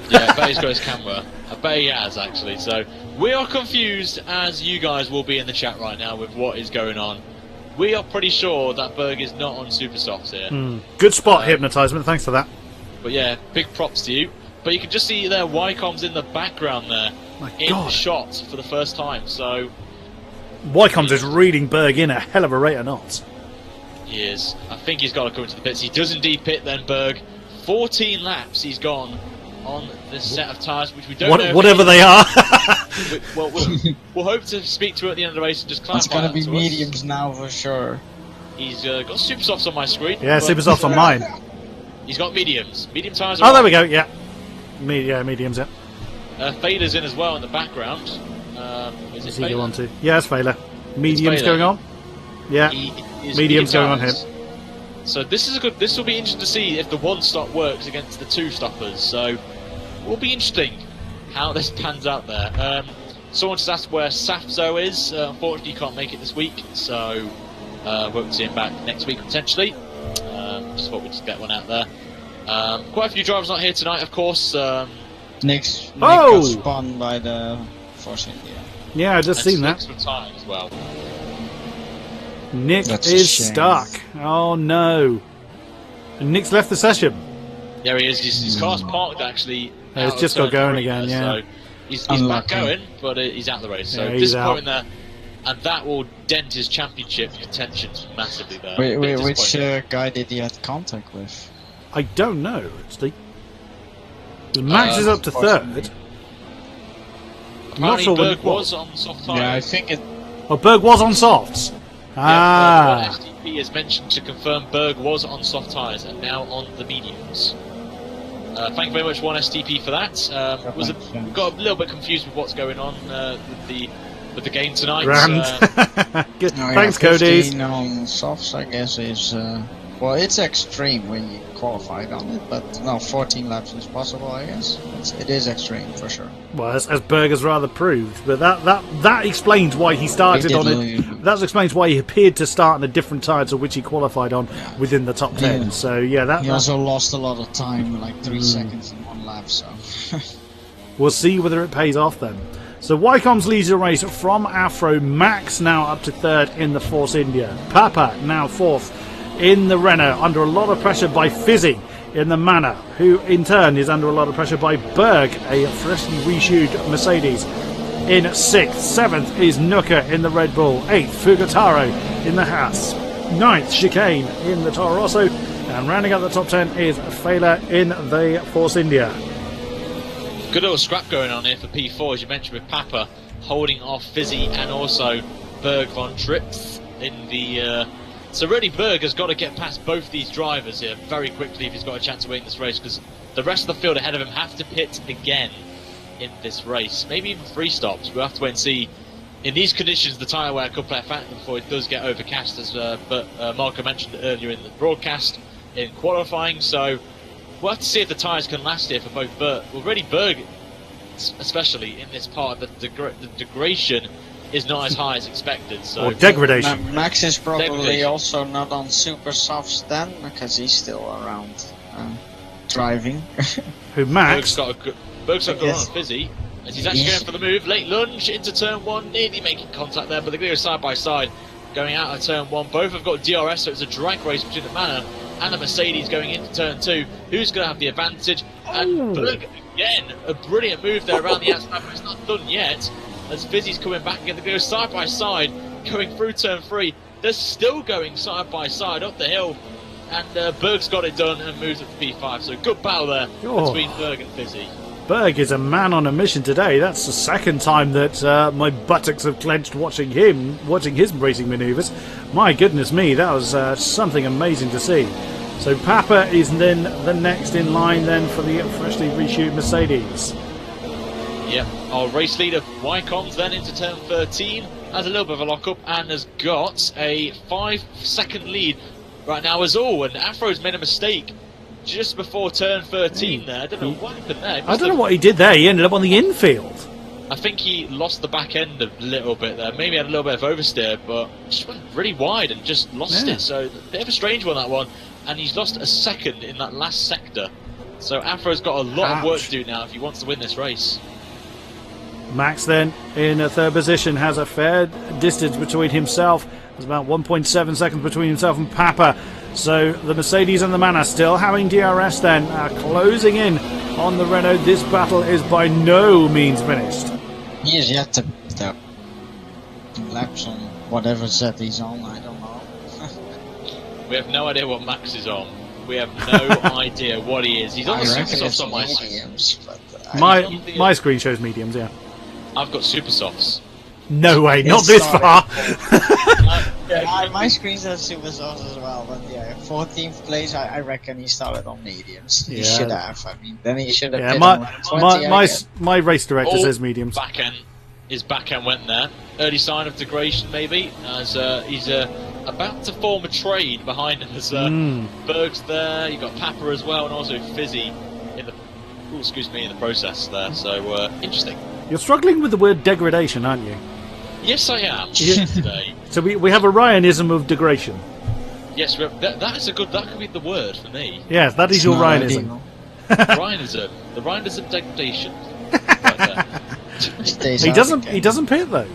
Yeah, I bet he's got his camera. I bet he has, actually. So, we are confused, as you guys will be in the chat right now, with what is going on. We are pretty sure that Berg is not on super softs here. Good spot, Hypnotisement, thanks for that. But yeah, big props to you. But you can just see there, Wycombs in the background there. In shot for the first time, so... Wycombs is reading Berg in a hell of a rate of knots. He is. I think he's got to come into the pits. He does indeed pit then, Berg. 14 laps he's gone on this set of tyres, which we don't know... Whatever they are. We'll hope to speak to him at the end of the race and just clarify. It's going to be mediums now for sure. He's got super softs on my screen. Yeah, super softs on mine. He's got mediums. Medium tyres there we go, yeah. Mediums, yeah. Fader's in as well in the background. Is it Fader? Yeah, it's Fader. Medium's going on. Yeah, medium's going on him. So this will be interesting to see if the one stop works against the 2 stoppers. So it will be interesting how this pans out there. Someone just asked where Safzo is. Unfortunately, he can't make it this week, so hope to see him back next week potentially. Just thought we'd just get one out there. Quite a few drivers not here tonight, of course. Nick got spun by the Force India. Yeah, I just seen that. Retired as well. Nick is stuck. Oh no. And Nick's left the session. Yeah, he is. His car's parked actually. It's just got going again, yeah. So he's back going, but he's out of the race. So disappointing there. And that will dent his championship contentions massively there. Which guy did he have contact with? I don't know, actually. Max is up to 3rd. I'm not sure Berg was on soft tyres. Yeah, I think it... Oh, Berg was on softs. Ah. What FTP has mentioned to confirm Berg was on soft tyres and now on the mediums. Thank you very much, 1STP, for that. We got a little bit confused with what's going on with the game tonight. Good. Thanks, Cody. 15 on softs, I guess, is well, it's extreme when you qualified on it, but no, 14 laps is possible, I guess. It is extreme for sure. Well, as Berg has rather proved, but that explains why he started on it. That explains why he appeared to start on a different tyre to which he qualified on within the top 10. So yeah, he also lost a lot of time, like 3 seconds in one lap. So we'll see whether it pays off then. So Wycombe's leads the race from Afro. Max now up to 3rd in the Force India. Papa now 4th in the Renault, under a lot of pressure by Fizzy in the Mana, who in turn is under a lot of pressure by Berg, a freshly reshoed Mercedes, in 6th. 7th is Nuka in the Red Bull. 8th, Fugataro in the Haas. 9th, Chicane in the Toro Rosso. And rounding out the top 10 is Fela in the Force India. Good little scrap going on here for P4, as you mentioned, with Papa holding off Fizzy and also Berg von Trips in the... So really, Berg has got to get past both these drivers here very quickly if he's got a chance to win this race, because the rest of the field ahead of him have to pit again in this race. Maybe even 3 stops. We'll have to wait and see. In these conditions, the tyre wear could play a factor before it does get overcast, as Marco mentioned earlier in the broadcast in qualifying. So we'll have to see if the tyres can last here for both Berg. Well, really, Berg, especially in this part of the degradation, is not as high as expected. So or degradation. Max is probably also not on super softs then, because he's still around driving. Who, Max? Berg's got good on Fizzy, as he's actually going for the move. Late lunge into turn 1, nearly making contact there, but they're going to go side by side, going out of turn 1. Both have got DRS, so it's a drag race between the Mana and the Mercedes going into turn 2. Who's going to have the advantage? And Berg, again, a brilliant move there around the outside, but it's not done yet. As Fizzy's coming back again, they go side by side, going through turn 3. They're still going side by side up the hill, and Berg's got it done and moves up to P5. So good battle there between Berg and Fizzy. Berg is a man on a mission today. That's the second time that my buttocks have clenched watching his racing manoeuvres. My goodness me, that was something amazing to see. So Papa is then the next in line then for the freshly reshoot Mercedes. Yep, our race leader Wycombe's then into turn 13, has a little bit of a lock-up and has got a 5-second lead right now as all, and Afro's made a mistake just before turn 13 there. I don't know what happened there. I don't know what he did there. He ended up on the infield. I think he lost the back end a little bit there. Maybe had a little bit of oversteer, but just went really wide and just lost it. So a bit of a strange one, that one. And he's lost a second in that last sector. So Afro's got a lot of work to do now if he wants to win this race. Max then in a 3rd position, has a fair distance between himself. There's about 1.7 seconds between himself and Papa. So the Mercedes and the Mana still having DRS then, closing in on the Renault. This battle is by no means finished. He is yet to do laps on whatever set he's on, I don't know. We have no idea what Max is on. We have no idea what he is. He's on the super softs on my screen. My screen shows mediums, yeah. I've got super softs. No way, not this far. My screen says super softs as well, but yeah, 14th place, I reckon he started on mediums. He should have. I mean, then he should have. Yeah, my race director says mediums. His back end went there. Early sign of degradation, maybe, as he's about to form a trade behind him. As Berg's there, you've got Papa as well, and also Fizzy in the in the process there. So interesting. You're struggling with the word degradation, aren't you? Yes, I am today. So we have a Ryanism of degradation. Yes, that is a good. That could be the word for me. Yes, that is your Ryanism. Ryanism, the Ryanism degradation. Right he doesn't pit though.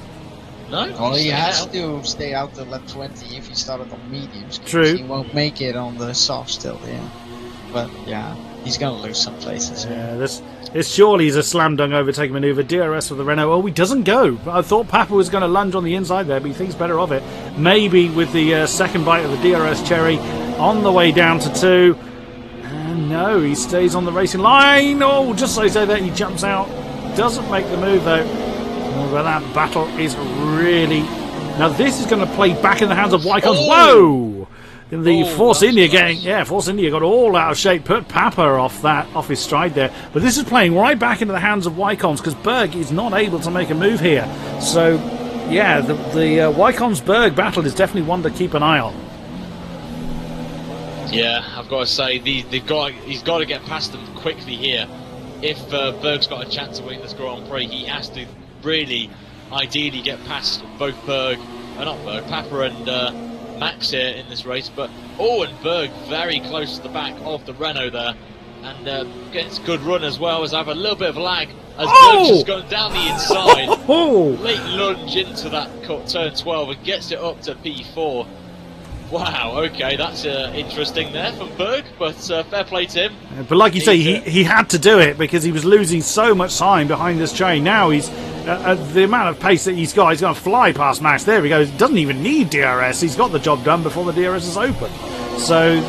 No. Well, he has to stay out to lap 20 if he started on mediums. True. He won't make it on the soft still. Yeah. But yeah, he's gonna lose some places. Yeah, this surely is a slam dunk overtaking manoeuvre. DRS for the Renault. Oh, he doesn't go. I thought Papa was going to lunge on the inside there, but he thinks better of it. Maybe with the second bite of the DRS cherry on the way down to 2. And no, he stays on the racing line. Oh, just so that he jumps out. Doesn't make the move though. Oh, but that battle is really, Now this is going to play back in the hands of Wycombs. Oh! Whoa! The Force that was India close. Force India got all out of shape, put Papa off his stride there. But this is playing right back into the hands of Wycombs because Berg is not able to make a move here. So, yeah, the Wycombs-Berg battle is definitely one to keep an eye on. Yeah, I've got to say, he's got to get past them quickly here. If Berg's got a chance to win this Grand Prix, he has to really, ideally, get past both Papa and Max here in this race. But and Berg very close to the back of the Renault there, and gets a good run as well. As I have a little bit of a lag as Berg's just going down the inside. Late lunge into that turn 12 and gets it up to P4. Wow, okay, that's interesting there from Berg, but fair play to him. But like you say, he had to do it because he was losing so much time behind this chain. Now he's the amount of pace that he's going to fly past Max. There he goes. Doesn't even need DRS. He's got the job done before the DRS is open. So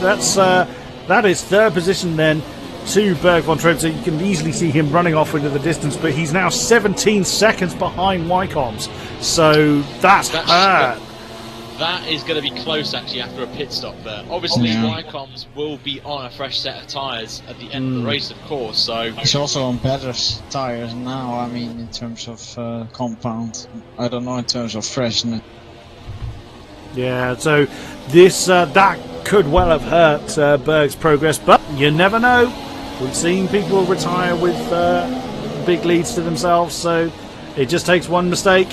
that is third position then to Berg von Treb. So you can easily see him running off into the distance, but he's now 17 seconds behind Wycombs. So that's hurt. That is going to be close, actually, after a pit stop there. Obviously, Wycombs will be on a fresh set of tyres at the end of the race, of course. So he's also on better tyres now. I mean, in terms of compound. I don't know in terms of freshness. Yeah, so this that could well have hurt Berg's progress, but you never know. We've seen people retire with big leads to themselves, so it just takes one mistake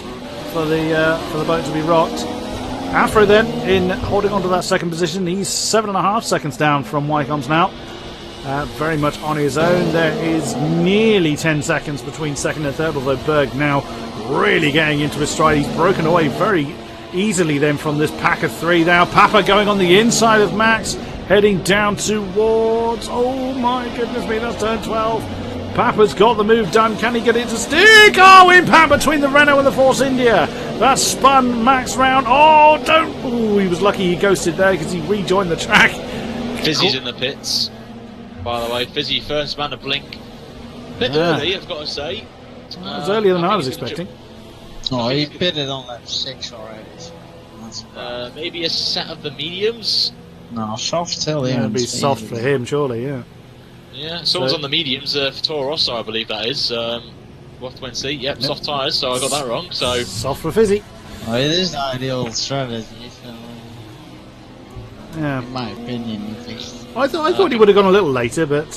for the boat to be rocked. Afro then, in holding on to that second position, he's 7.5 seconds down from Wycombs now. Very much on his own. There is nearly 10 seconds between second and third, although Berg now really getting into his stride. He's broken away very easily then from this pack of three. Now Papa going on the inside of Max, heading down towards, oh my goodness me, that's turn 12. Papa's got the move done. Can he get it to stick? Oh, impact between the Renault and the Force India. That spun Max round. Oh, don't. Oh, he was lucky he ghosted there because he rejoined the track. Fizzy's in the pits, by the way. Fizzy first man to blink. Bit early, I've got to say. It was earlier than I was expecting. Oh, he pitted on lap 6 already. Maybe a set of the mediums? No, soft till It'll be soft for him, surely, yeah. Yeah, someone's on the mediums for Toro Rosso, I believe that is. We'll have to wait and see. Yep, soft tyres, so I got that wrong. So soft for Fizzy. Well, it is the ideal strategy, so yeah. In my opinion, at least. I thought he would have gone a little later, but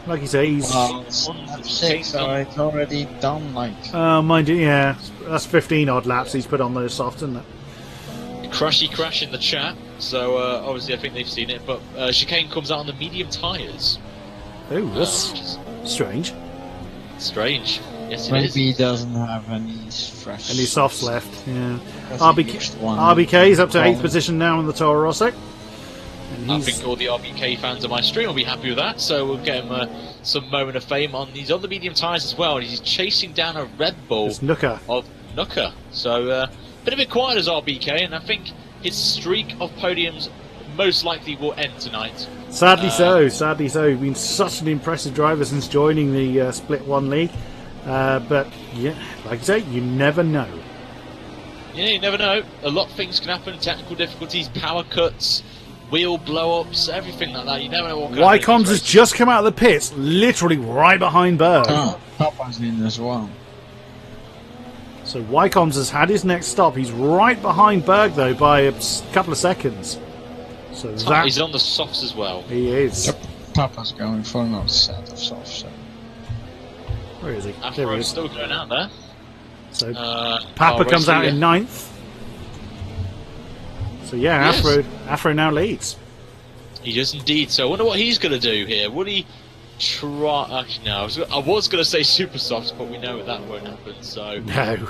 like you say, he's... lap 6, so it's already done, like... mind you, yeah. That's 15 odd laps he's put on those softs, isn't it? Crashy crash in the chat, so obviously I think they've seen it, but chicane comes out on the medium tyres. Oh, that's strange. Strange. Yes, it Maybe is. he doesn't have any fresh... Any softs left, yeah. RBK RBK's up to 8th position now in the Toro Rosso. I think all the RBK fans on my stream will be happy with that, so we'll get him some moment of fame. He's on the medium tyres as well, and he's chasing down a Red Bull of Nooker. So, been a bit quiet as RBK, and I think his streak of podiums most likely will end tonight. Sadly so. He's been such an impressive driver since joining the Split 1 League. But, yeah, like I say, you never know. Yeah, you never know. A lot of things can happen. Technical difficulties, power cuts, wheel blow-ups, everything like that. You never know what can happen. Wycombs has just come out of the pits, literally right behind Berg. Oh, Papa's in as well. So Wycombs has had his next stop. He's right behind Berg, though, by a couple of seconds. So he's on the softs as well. He is. Yep. Papa's going for another set of softs. Where is he? Afro is still going out there. So Papa comes out in 9th. So yeah, yes. Afro now leads. He does indeed. So I wonder what he's going to do here. Would he try? Actually, no. I was going to say super softs, but we know that won't happen. So no.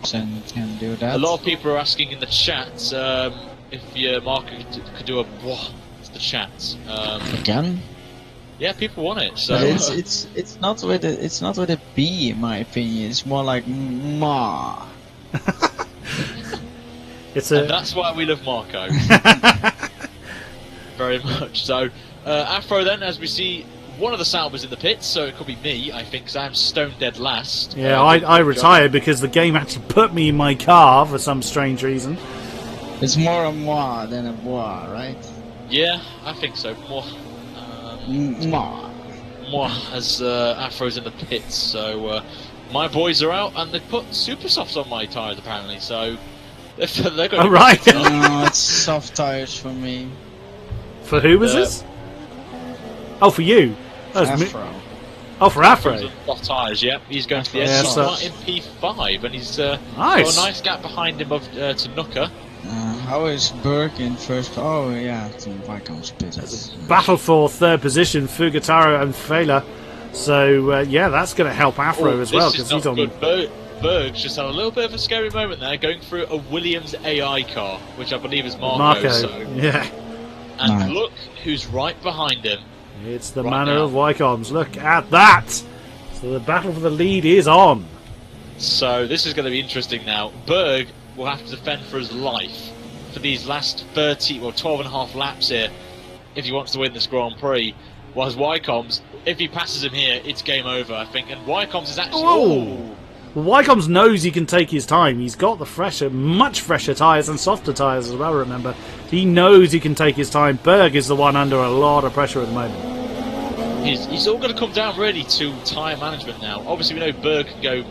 Can do that. A lot of people are asking in the chat if Marco could do a what's the chat again. Yeah, people want it. So it's not with a B in my opinion. It's more like ma. And that's why we love Marco very much. So Afro then, as we see, one of the Saubers in the pits, so it could be me, I think, because I'm stone dead last. Yeah, I retired because the game actually put me in my car for some strange reason. It's more a moi than a bois, right? Yeah, I think so. More. Moi. Moi, as Afro's in the pits, so my boys are out, and they put super softs on my tyres apparently, so they're going. Oh, right. No, it's soft tires for me. For who was this? Oh, for you. Afro. Oh, for Afro. Soft tyres, yep. He's going to the Yeah, Aston so- Martin P5, and he's got Nice. a nice gap behind him to Nooker. How is Berg in first? Oh yeah, it's in Wycombe's pit. Battle for third position, Fugataro and Fela. So, yeah, that's going to help Afro as well, because he's on. Good. Berg's just had a little bit of a scary moment there, going through a Williams AI car, which I believe is Marco. So. Yeah. And Nice. look who's right behind him. It's the Right manor now. of Wycombes. Look at that! So the battle for the lead is on. So this is going to be interesting now. Berg will have to defend for his life for these last 12 and a half laps here if he wants to win this Grand Prix. Whilst Wycombes, if he passes him here, it's game over, I think. And Wycombes is actually... Oh! Well, Wycombes knows he can take his time. He's got the much fresher tyres and softer tyres as well, remember. He knows he can take his time. Berg is the one under a lot of pressure at the moment. He's all going to come down really to tyre management now. Obviously, we know Berg can go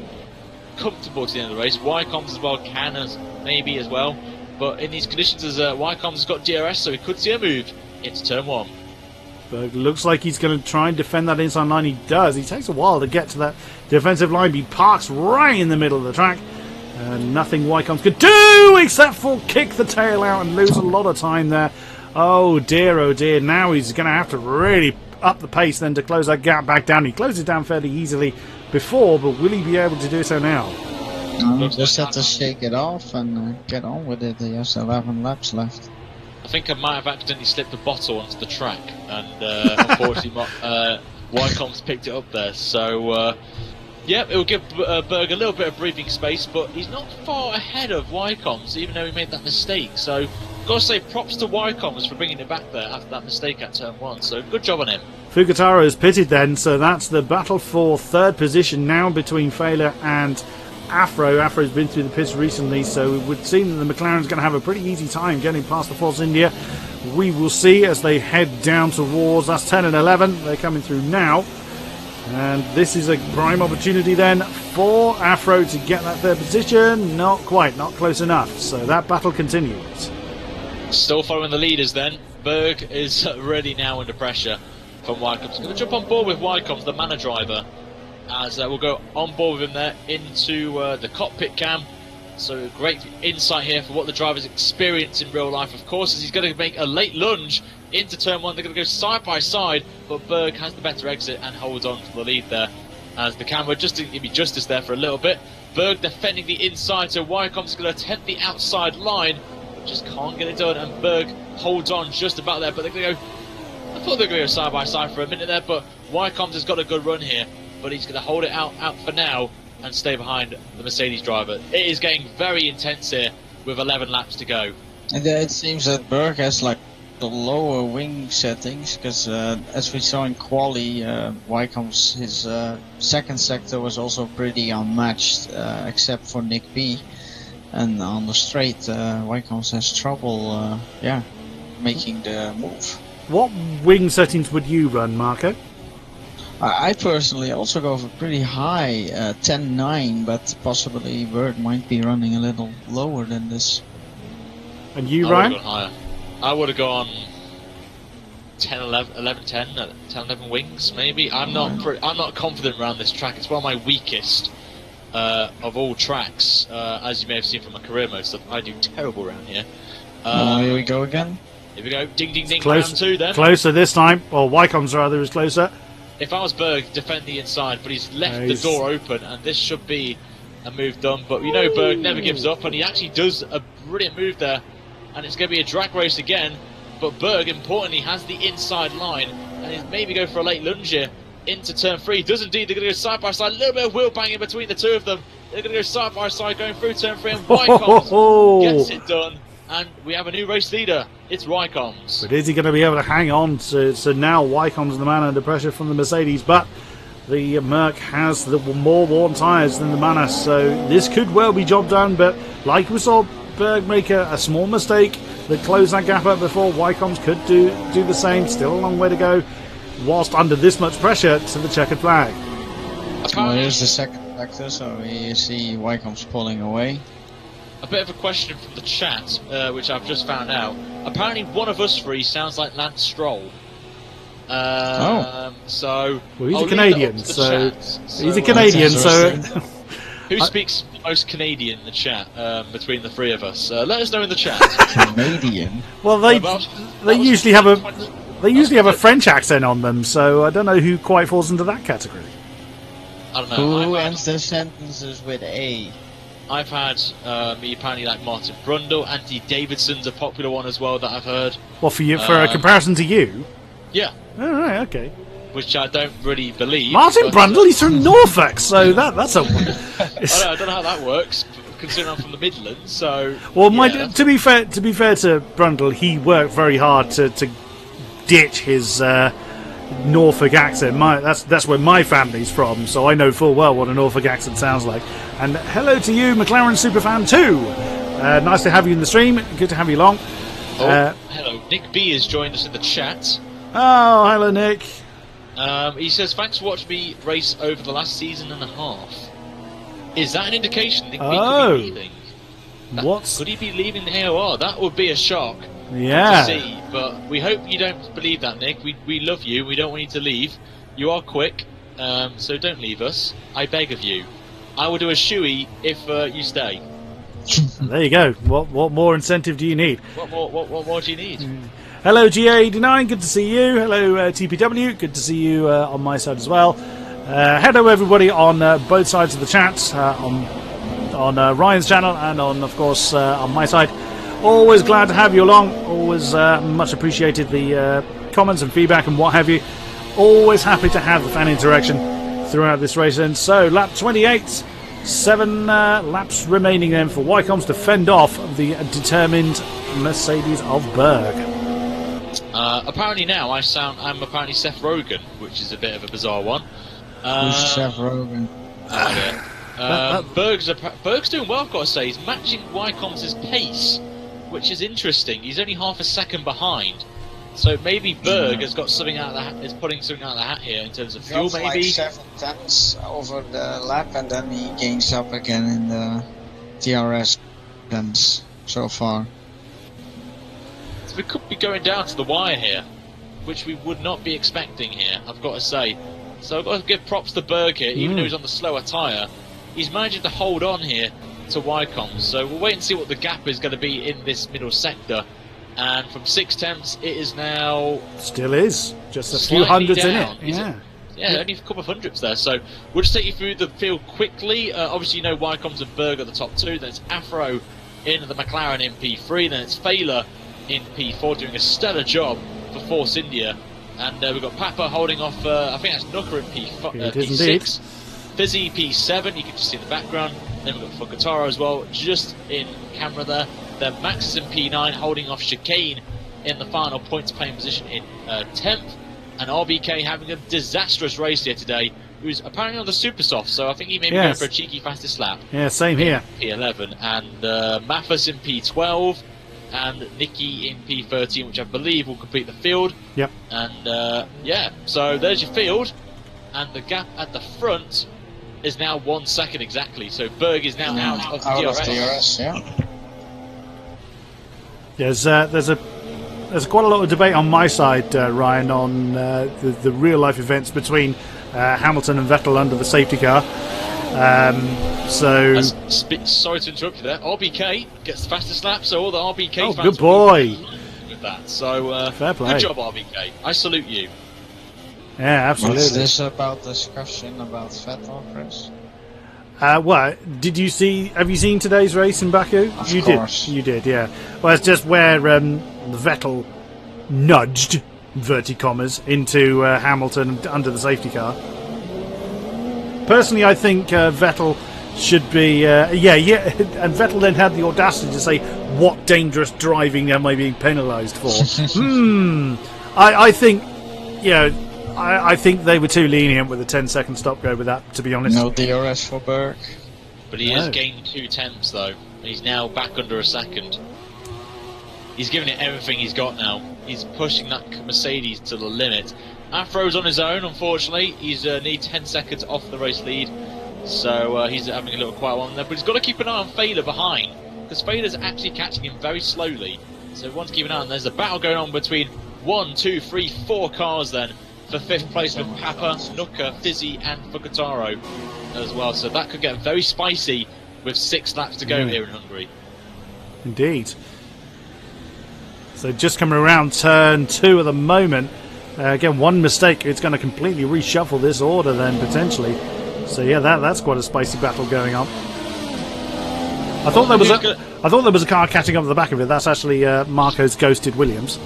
comfortable to the end of the race. Wycombes as well can, maybe as well. But in these conditions, as Wycombes has got DRS, so he could see a move into turn 1. Berg looks like he's going to try and defend that inside line. He does. He takes a while to get to that defensive line. He parks right in the middle of the track. Nothing Wycombes could do except for kick the tail out and lose a lot of time there. Oh dear, oh dear. Now he's going to have to really up the pace then to close that gap back down. He closed it down fairly easily before, but will he be able to do so now? Just have to shake it off and get on with it. He has 11 laps left. I think I might have accidentally slipped a bottle onto the track, and unfortunately, Wycombes picked it up there. So, yeah, it will give Berg a little bit of breathing space, but he's not far ahead of Wycombes, even though he made that mistake. So, got to say props to Wycombes for bringing it back there after that mistake at turn 1. So, good job on him. Fugataro is pitted then, so that's the battle for third position now between Fela and Afro. Afro's been through the pits recently, so it would seem that the McLaren's going to have a pretty easy time getting past the Force India. We will see as they head down towards, that's 10 and 11, they're coming through now. And this is a prime opportunity then for Afro to get that third position. Not quite, not close enough, so that battle continues. Still following the leaders then. Berg is really now under pressure from Wycombes. Going to jump on board with Wycombes, the manor driver, as we'll go on board with him there into the cockpit cam. So great insight here for what the driver's experienced in real life, of course, as he's going to make a late lunge into turn 1. They're going to go side by side, but Berg has the better exit and holds on to the lead there, as the camera just didn't give me justice there for a little bit. Berg defending the inside, so Wycombes is going to attempt the outside line, but just can't get it done, and Berg holds on just about there. But they're going to go, I thought they were going to go side by side for a minute there, but Wycombes has got a good run here, but he's going to hold it out for now and stay behind the Mercedes driver. It is getting very intense here with 11 laps to go. And it seems that Berg has like the lower wing settings, because as we saw in quali, Wycombes, his second sector was also pretty unmatched, except for Nick B. And on the straight, Wycombes has trouble, making the move. What wing settings would you run, Marco? I personally also go for pretty high, 10.9, but possibly Berg might be running a little lower than this. And you, I Ryan? would have gone higher. I would have gone 10, 11, 10, 11 wings, maybe. I'm not confident around this track. It's one of my weakest of all tracks, as you may have seen from my career mode stuff. I do terrible around here. Here we go again. Here we go. Ding, ding, ding. Close, round 2 then. Closer this time. Or Wycombes rather is closer. If I was Berg, defend the inside, but he's left the door open, and this should be a move done. But you know Berg never gives up, and he actually does a brilliant move there. And it's going to be a drag race again. But Berg, importantly, has the inside line, and he's maybe go for a late lunge here into turn 3. Does indeed. They're going to go side by side. A little bit of wheel banging between the two of them. They're going to go side by side going through turn 3, and Wycombes gets it done. and we have a new race leader. It's Wycombs. But is he going to be able to hang on? So now Wycombs the man under pressure from the Mercedes, but the Merc has the more worn tyres than the Manor, so this could well be job done. But like we saw Berg make a small mistake that closed that gap up before, Wycombs could do the same. Still a long way to go, whilst under this much pressure to the checkered flag. Well, here's the second sector, so you see Wycombs pulling away. A bit of a question from the chat, which I've just found out. Apparently one of us three sounds like Lance Stroll. So well, he's a Canadian, so he's a Canadian. So who speaks the most Canadian in the chat between the three of us? Let us know in the chat. Canadian. Well, they usually have a French accent on them, so I don't know who quite falls into that category. I don't know. Who ends their sentences with A? I've had me apparently like Martin Brundle, Anthony Davidson's a popular one as well that I've heard. Well, for you, for a comparison to you. Yeah. All right. Okay. Which I don't really believe. Martin Brundle, he's from Norfolk, so that's a. I don't know how that works, considering I'm from the Midlands. So. Well, to be fair to Brundle, he worked very hard to ditch his Norfolk accent. That's where my family's from, so I know full well what a Norfolk accent sounds like. And hello to you, McLaren Superfan 2. Nice to have you in the stream. Good to have you along. Hello, Nick B has joined us in the chat. Oh, hello, Nick. He says, thanks for watching me race over the last season and a half. Is that an indication Nick B could be leaving? Could he be leaving the AOR? That would be a shock to see, but we hope you don't believe that, Nick. We love you. We don't want you to leave. You are quick, so don't leave us. I beg of you. I will do a shoey if you stay. There you go. What more incentive do you need? What more do you need? Hello, GA89. Good to see you. Hello, TPW. Good to see you on my side as well. Hello, everybody on both sides of the chat, on Ryan's channel and on, of course, on my side. Always glad to have you along. Always much appreciated the comments and feedback and what have you. Always happy to have the fan interaction throughout this race. And so, lap 28. 7 laps remaining then for Wycombs to fend off the determined Mercedes of Berg. Apparently now I'm apparently Seth Rogen, which is a bit of a bizarre one. Who's Seth Rogen? Berg's doing well, I've got to say. He's matching Wycombs' pace, which is interesting. He's only half a second behind. So maybe Berg has got something out of the hat, is putting something out of the hat here in terms of fuel, maybe. Like 7 tenths over the lap, and then he gains up again in the DRS tenths so far. So we could be going down to the wire here, which we would not be expecting here, I've got to say. So I've got to give props to Berg here, even though he's on the slower tyre. He's managing to hold on here to Wycombs. So we'll wait and see what the gap is going to be in this middle sector. And from 6 tenths, it is now... Still is. Just a few hundreds down. in it. Yeah, only a couple of hundredths there. So we'll just take you through the field quickly. Obviously, you know Wycombs and Berg are the top two. Then it's Afro in the McLaren in P3. Then it's Failer in P4 doing a stellar job for Force India. And we've got Papa holding off, I think that's Nooker in P6. Fizzy P7, you can just see in the background. Then we've got Fukataro as well, just in camera there. Then Max is in P9, holding off Chicane in the final points playing position in 10th. And RBK having a disastrous race here today, who's apparently on the super soft, so I think he may be going for a cheeky fastest lap. Yeah, same here. P11. And Mathis in P12, and Nicky in P13, which I believe will complete the field. Yep. And yeah, so there's your field. And the gap at the front is now 1 second exactly, so Berg is now out of the DRS. There's quite a lot of debate on my side, Ryan, on the real life events between Hamilton and Vettel under the safety car. Sorry to interrupt you there. RBK gets the fastest lap, so all the RBK fans good boy with that. So fair play. Good job, RBK. I salute you. Yeah, absolutely. What's this about discussion about Vettel, Chris? Did you see? Have you seen today's race in Baku? Of course. You did, yeah. Well, it's just where Vettel nudged, inverted commas, into Hamilton under the safety car. Personally, I think Vettel should be and Vettel then had the audacity to say what dangerous driving am I being penalised for. I think I think they were too lenient with a 10-second stop go with that, to be honest. No DRS for Berg. But he has gained 2 tenths though. He's now back under a second. He's giving it everything he's got now. He's pushing that Mercedes to the limit. Afro's on his own, unfortunately. He's nearly 10 seconds off the race lead. So he's having a little quiet one there. But he's got to keep an eye on Failer behind, because Failer's actually catching him very slowly. So one to keep an eye on. There's a battle going on between 1, 2, 3, 4 cars then for 5th place with Papa, Nuka, Fizzy and Fukataro as well. So that could get very spicy with 6 laps to go here in Hungary. Indeed. So just coming around turn 2 at the moment. Again, one mistake, it's going to completely reshuffle this order then, potentially. So yeah, that's quite a spicy battle going on. I thought there was a car catching up at the back of it. That's actually Marco's ghosted Williams.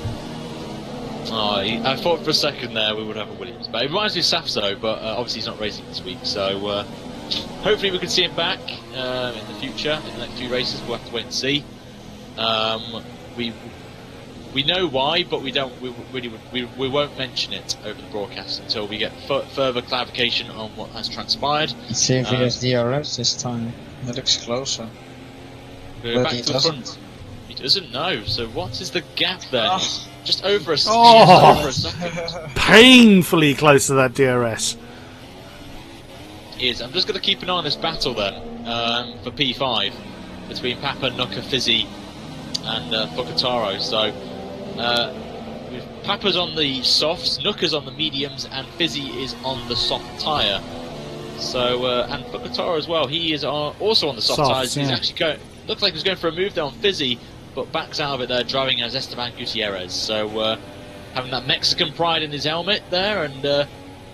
Oh, I thought for a second there we would have a Williams. But it reminds me of Safso, but obviously he's not racing this week. So hopefully we can see him back in the future, in the next few races. We'll have to wait and see. We know why, but we won't mention it over the broadcast until we get further clarification on what has transpired. Let's see if he has DRS this time. It looks closer. But back he to doesn't. the front. He doesn't know. So what is the gap there? Oh. Just over a second. Painfully close to that DRS. I'm just going to keep an eye on this battle then for P5 between Papa, Nuka, Fizzy and Fukataro. So Papa's on the softs, Nuka's on the mediums, and Fizzy is on the soft tyre. So and Fukataro as well. He is also on the soft tyres. He's actually looks like he's going for a move there on Fizzy, but backs out of it there, driving as Esteban Gutierrez. So having that Mexican pride in his helmet there, and I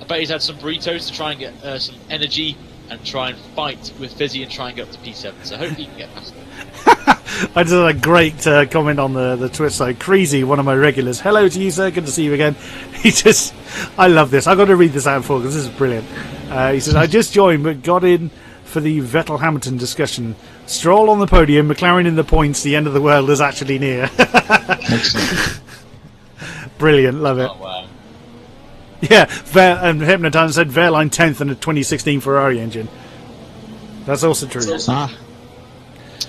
bet he's had some burritos to try and get some energy and try and fight with Fizzy and try and get up to P7. So hopefully he can get past it. I just had a great comment on the Twitter side. Creasy, one of my regulars. Hello to you, sir. Good to see you again. I love this. I've got to read this out for because this is brilliant. He says, I just joined but got in for the Vettel-Hamilton discussion. Stroll on the podium, McLaren in the points, the end of the world is actually near. Brilliant, love it. Oh, wow. Yeah, and Hypnoton said Wehrlein 10th in a 2016 Ferrari engine. That's also true.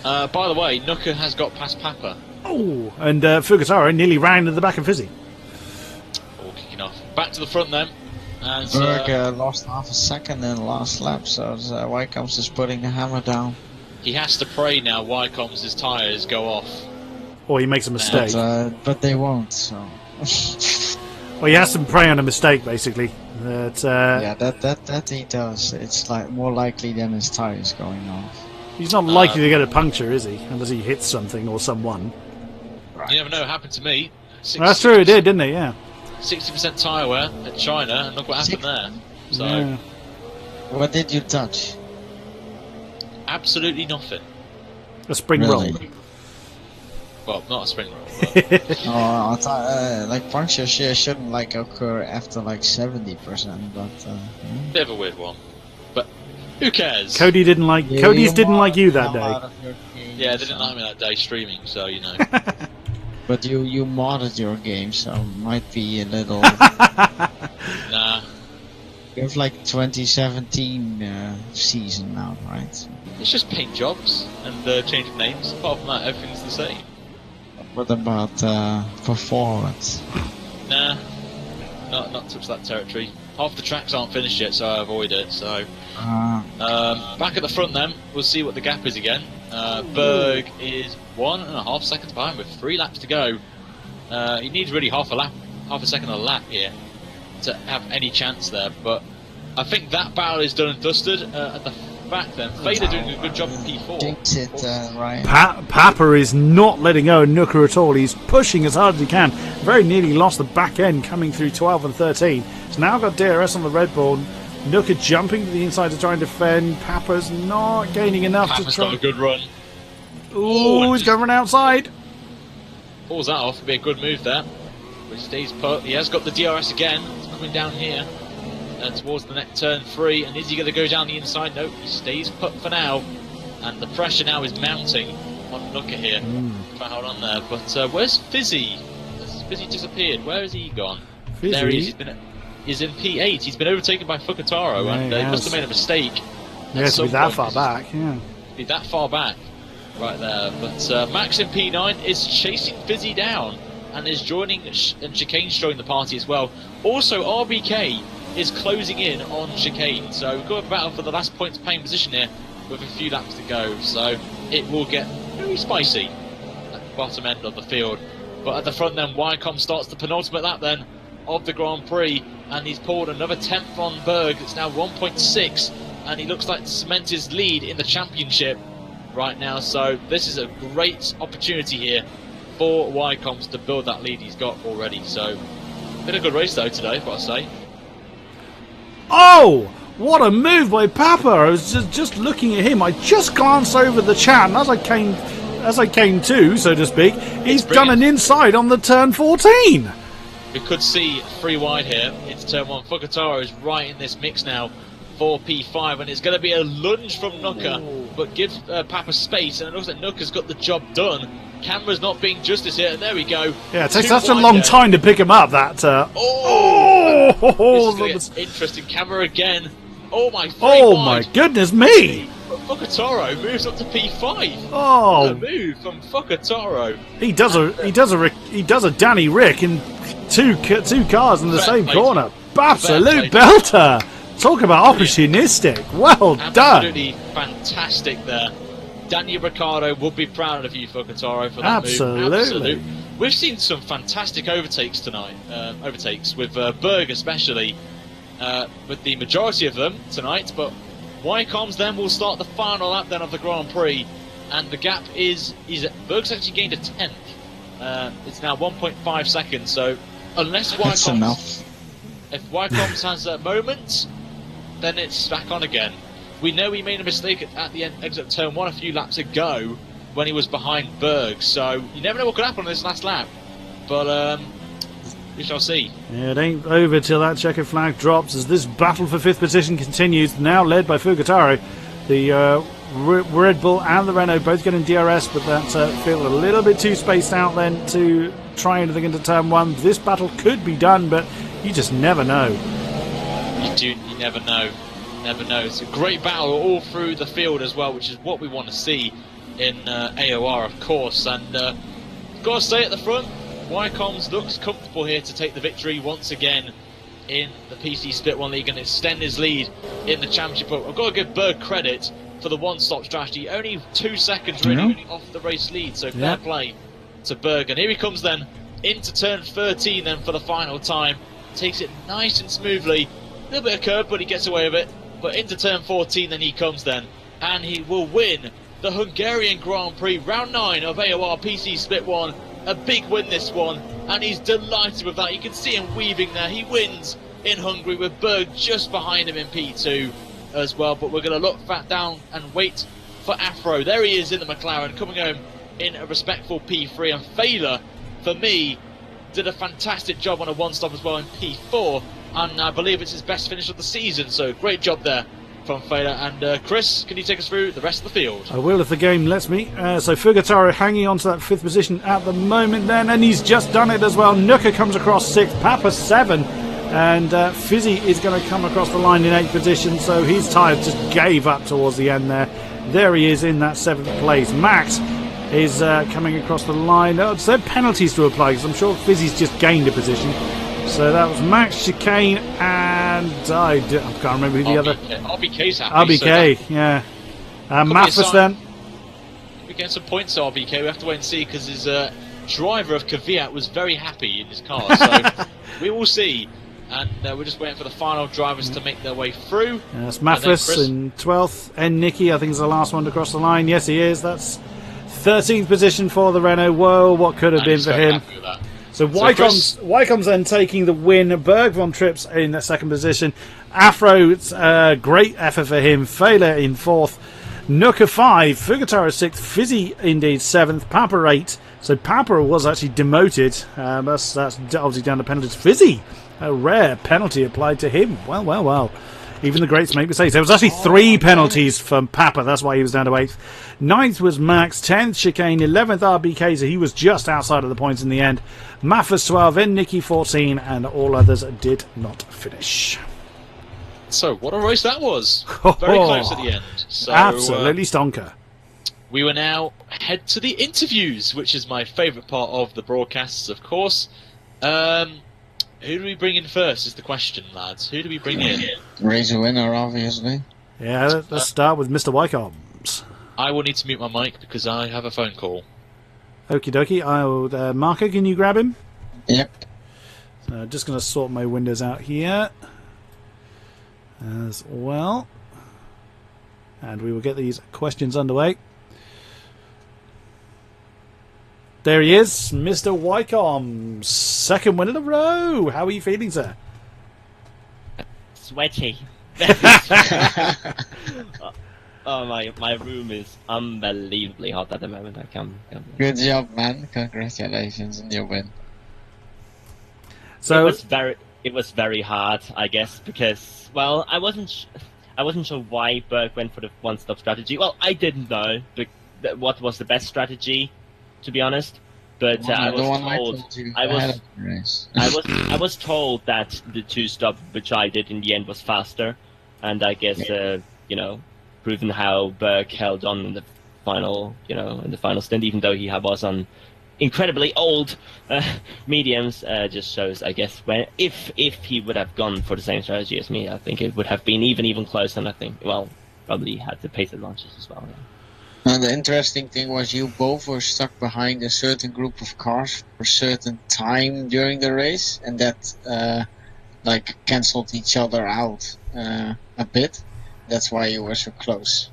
By the way, Nuka has got past Papa. Oh, and Fukataro nearly ran into the back of Fizzy. All kicking off. Back to the front then. And Berg lost half a second in the last lap, so Wycombs is putting the hammer down. he has to pray now Wycombs' tyres go off. Or he makes a mistake. But they won't, so... Well, he has to pray on a mistake, basically. Yeah, that he does. It's like more likely than his tires going off. He's not likely to get a puncture, is he? Unless he hits something or someone. You never know. It happened to me. That's true. It did, didn't it? Yeah. 60% tyre wear at China, and look what happened there. So, yeah. What did you touch? absolutely nothing. A spring Really? roll. Well, not a spring roll. But I thought like punctures shouldn't like occur after like 70%, but bit of a weird one. But who cares? Cody didn't like. Cody's didn't like you that day. Yeah, they didn't like me that day streaming, so you know. But you modded your game, so it might be a little. Nah. You have like 2017 season now, right? It's just paint jobs and changing names. Apart from that, everything's the same. What about performance? Nah, not touch that territory. Half the tracks aren't finished yet, so I avoid it. So back at the front, then we'll see what the gap is again. Berg is 1.5 seconds behind with 3 laps to go. He needs really half a second a lap here to have any chance there. But I think that battle is done and dusted. At the back, then Fader doing a good job in P4. Jinx it, Ryan. Papa is not letting go of Nooker at all. He's pushing as hard as he can. Very nearly lost the back end coming through 12 and 13. He's now got DRS on the Red Bull. Nooker jumping to the inside to try and defend. Papa's not gaining enough Papa's to try. got a good run. Ooh, he's going outside. Pulls that off. It'd be a good move there. But he stays put. He has got the DRS again. It's coming down here. towards the next turn 3. And is he going to go down the inside? No, he stays put for now. And the pressure now is mounting on Nooker here. Try to hold on there. But where's Fizzy? Has Fizzy disappeared? Where has he gone? Fizzy? There he is. He's in P8. He's been overtaken by Fukutaro, and he must have made a mistake. Yeah, to be that far back. Yeah. Be that far back. Right there. But Max in P9 is chasing Fizzy down and is joining, and Chicane's joining the party as well. Also, RBK is closing in on Chicane. So we've got a battle for the last points paying position here with a few laps to go. So it will get very spicy at the bottom end of the field. But at the front then, Wycombe starts the penultimate lap then of the Grand Prix, and he's pulled another 10th on Berg. It's now 1.6, and he looks like to cement his lead in the championship right now. So this is a great opportunity here for Wycombe to build that lead he's got already. So been a good race though today, I've got to say. Oh, what a move by Papa! I was just looking at him. I just glanced over the chat, and as I came to, so to speak, he's done an inside on the turn 14. We could see 3 wide here into turn 1. Fukutaro is right in this mix now for P5, and it's going to be a lunge from Nooker, but gives Papa space, and it looks like Nooker's got the job done. Camera's not being justice here, and there we go. Yeah, it takes such a long time to pick him up. That. This is interesting. Camera again. Oh my! My goodness me! Fukutaro moves up to P5. Oh, what a move from Fukutaro. He does a Danny Rick in two cars in the same corner. Absolute belter. Talk about opportunistic. Well done. Absolutely fantastic there. Daniel Ricciardo would be proud of you, Fukutaro, for that move. Absolutely. We've seen some fantastic overtakes tonight. Overtakes with Berg especially, with the majority of them tonight. But Wycombe's then will start the final lap then of the Grand Prix, and the gap is Berg's actually gained a 10th. It's now 1.5 seconds. So unless Wycombe's, if Wycombe's has a moment, then it's back on again. We know he made a mistake at the exit of turn 1 a few laps ago when he was behind Berg, so you never know what could happen on this last lap. But we shall see. Yeah, it ain't over till that checkered flag drops as this battle for 5th position continues, now led by Fukutaro. The Red Bull and the Renault both getting DRS, but that field a little bit too spaced out then to try anything into turn 1. This battle could be done, but you just never know. You never know. Never know. It's a great battle all through the field as well, which is what we want to see in AOR, of course. And got to say at the front, Wycombe's looks comfortable here to take the victory once again in the PC Split 1 League and extend his lead in the championship. But I've got to give Berg credit for the one-stop strategy. Only 2 seconds really off the race lead, so fair play to Berg. And here he comes then into turn 13 then for the final time. Takes it nice and smoothly. A little bit of curve, but he gets away with it. But into turn 14 then he comes then, and he will win the Hungarian Grand Prix, round 9 of AOR PC Split 1. A big win this one, and he's delighted with that. You can see him weaving there. He wins in Hungary with Berg just behind him in P2 as well. But we're going to look back down and wait for Afro. There he is in the McLaren, coming home in a respectful P3. And Failer, for me, did a fantastic job on a one-stop as well in P4. And I believe it's his best finish of the season, so great job there from Failer. And Chris, can you take us through the rest of the field? I will if the game lets me. So Fukutaro hanging on to that 5th position at the moment then, and he's just done it as well. Nooker comes across 6th, Papa 7, and Fizzy is going to come across the line in 8th position, so his tyres just gave up towards the end there. There he is in that 7th place. Max is coming across the line. Oh, so there are penalties to apply, because I'm sure Fizzy's just gained a position. So that was Max, Chicane, and I can't remember who the other. RBK's happy. RBK, so yeah. Mathis then. We're getting some points to RBK. We have to wait and see because his driver of Kodiak was very happy in his car. So we will see. And we're just waiting for the final drivers to make their way through. That's Mathis in 12th. And Nicky, I think, is the last one to cross the line. Yes, he is. That's 13th position for the Renault. Whoa, what could have been for him. So Wycombe's then taking the win. Berg von Trips in the 2nd position. Afro, great effort for him. Failer in 4th. Nooker 5. Fukutaro 6th. Fizzy indeed 7th. Papa 8. So Papa was actually demoted. That's obviously down to penalties. Fizzy, a rare penalty applied to him. Well. Even the greats make mistakes. There was actually 3 penalties from Papa. That's why he was down to 8th. 9th was Max. 10th, Chicane. 11th, RBK. So he was just outside of the points in the end. Maffas 12. Then Nicky 14. And all others did not finish. So, what a race that was. Very close at the end. So, absolutely stonker. We will now head to the interviews, which is my favourite part of the broadcasts, of course. Who do we bring in first is the question, lads. Who do we bring in? Race a winner, obviously. Yeah, let's start with Mr. Wycombs. I will need to mute my mic because I have a phone call. Okie dokie. Marco, can you grab him? Yep. Just going to sort my windows out here as well. And we will get these questions underway. There he is, Mr. Wycombe. 2nd win in a row. How are you feeling, sir? Sweaty. Oh, my room is unbelievably hot at the moment. I can't. Good job, man. Congratulations on your win. So it was very hard, I guess, because I wasn't sure why Berg went for the one-stop strategy. Well, I didn't know what was the best strategy, to be honest. But I was told that the 2-stop, which I did in the end, was faster, and I guess proven how Berg held on in the final stint, even though he was on incredibly old mediums, just shows, I guess, if he would have gone for the same strategy as me, I think it would have been even closer. And I think, probably had the pace advantages as well. Yeah. And the interesting thing was you both were stuck behind a certain group of cars for a certain time during the race, and that cancelled each other out a bit. That's why you were so close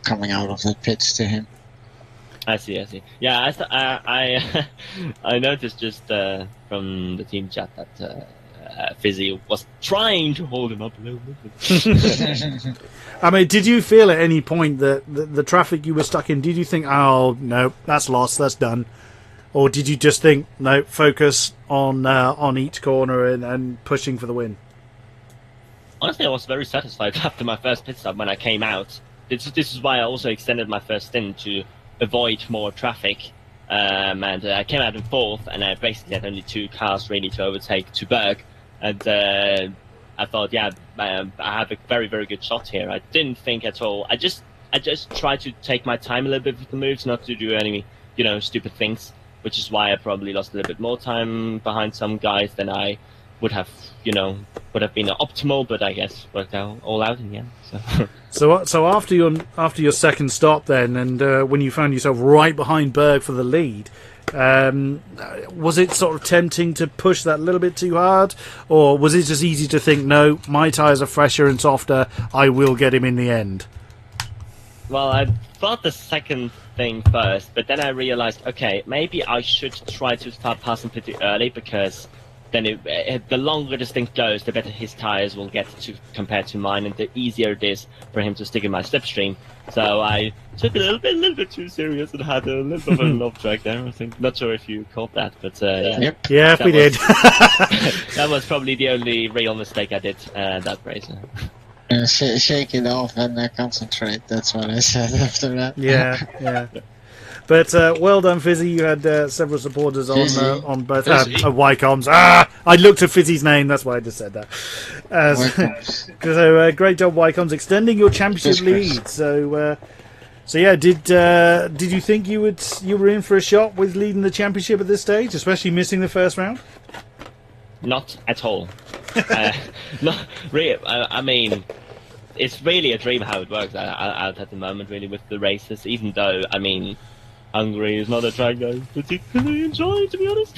coming out of the pits to him. I see. Yeah, I noticed just from the team chat that Fizzy was trying to hold him up a little bit. I mean, did you feel at any point that the traffic you were stuck in, did you think, oh, no, that's lost, that's done? Or did you just think, no, focus on each corner and pushing for the win? Honestly, I was very satisfied after my first pit stop when I came out. This is why I also extended my first stint to avoid more traffic. And I came out in 4th, and I basically had only 2 cars ready to overtake to Berg. And I thought, I have a very, very good shot here. I didn't think at all. I just tried to take my time a little bit with the moves, not to do any, stupid things, which is why I probably lost a little bit more time behind some guys than I would have been optimal, but I guess worked out all out in the end. So after your second stop then, and when you found yourself right behind Berg for the lead, was it sort of tempting to push that a little bit too hard, or was it just easy to think, no, my tyres are fresher and softer, I will get him in the end? Well, I thought the second thing first, but then I realized, okay, maybe I should try to start passing pretty early, because then the longer the stint goes, the better his tyres will get to compared to mine, and the easier it is for him to stick in my slipstream. So I took it a little bit too serious and had a little bit of an off track there. I think, not sure if you caught that, but yeah, we did. That was probably the only real mistake I did that race. Shake it off and concentrate. That's what I said after that. Yeah. But well done, Fizzy. You had several supporters on both Wycombs. I looked at Fizzy's name. That's why I just said that. So great job, Wycombs, extending your championship lead. So yeah, did you think you were in for a shot with leading the championship at this stage, especially missing the first round? Not at all. Not really. I mean, it's really a dream how it works out at the moment, really, with the races. Even though, I mean, Hungary is not a track I particularly enjoy, to be honest.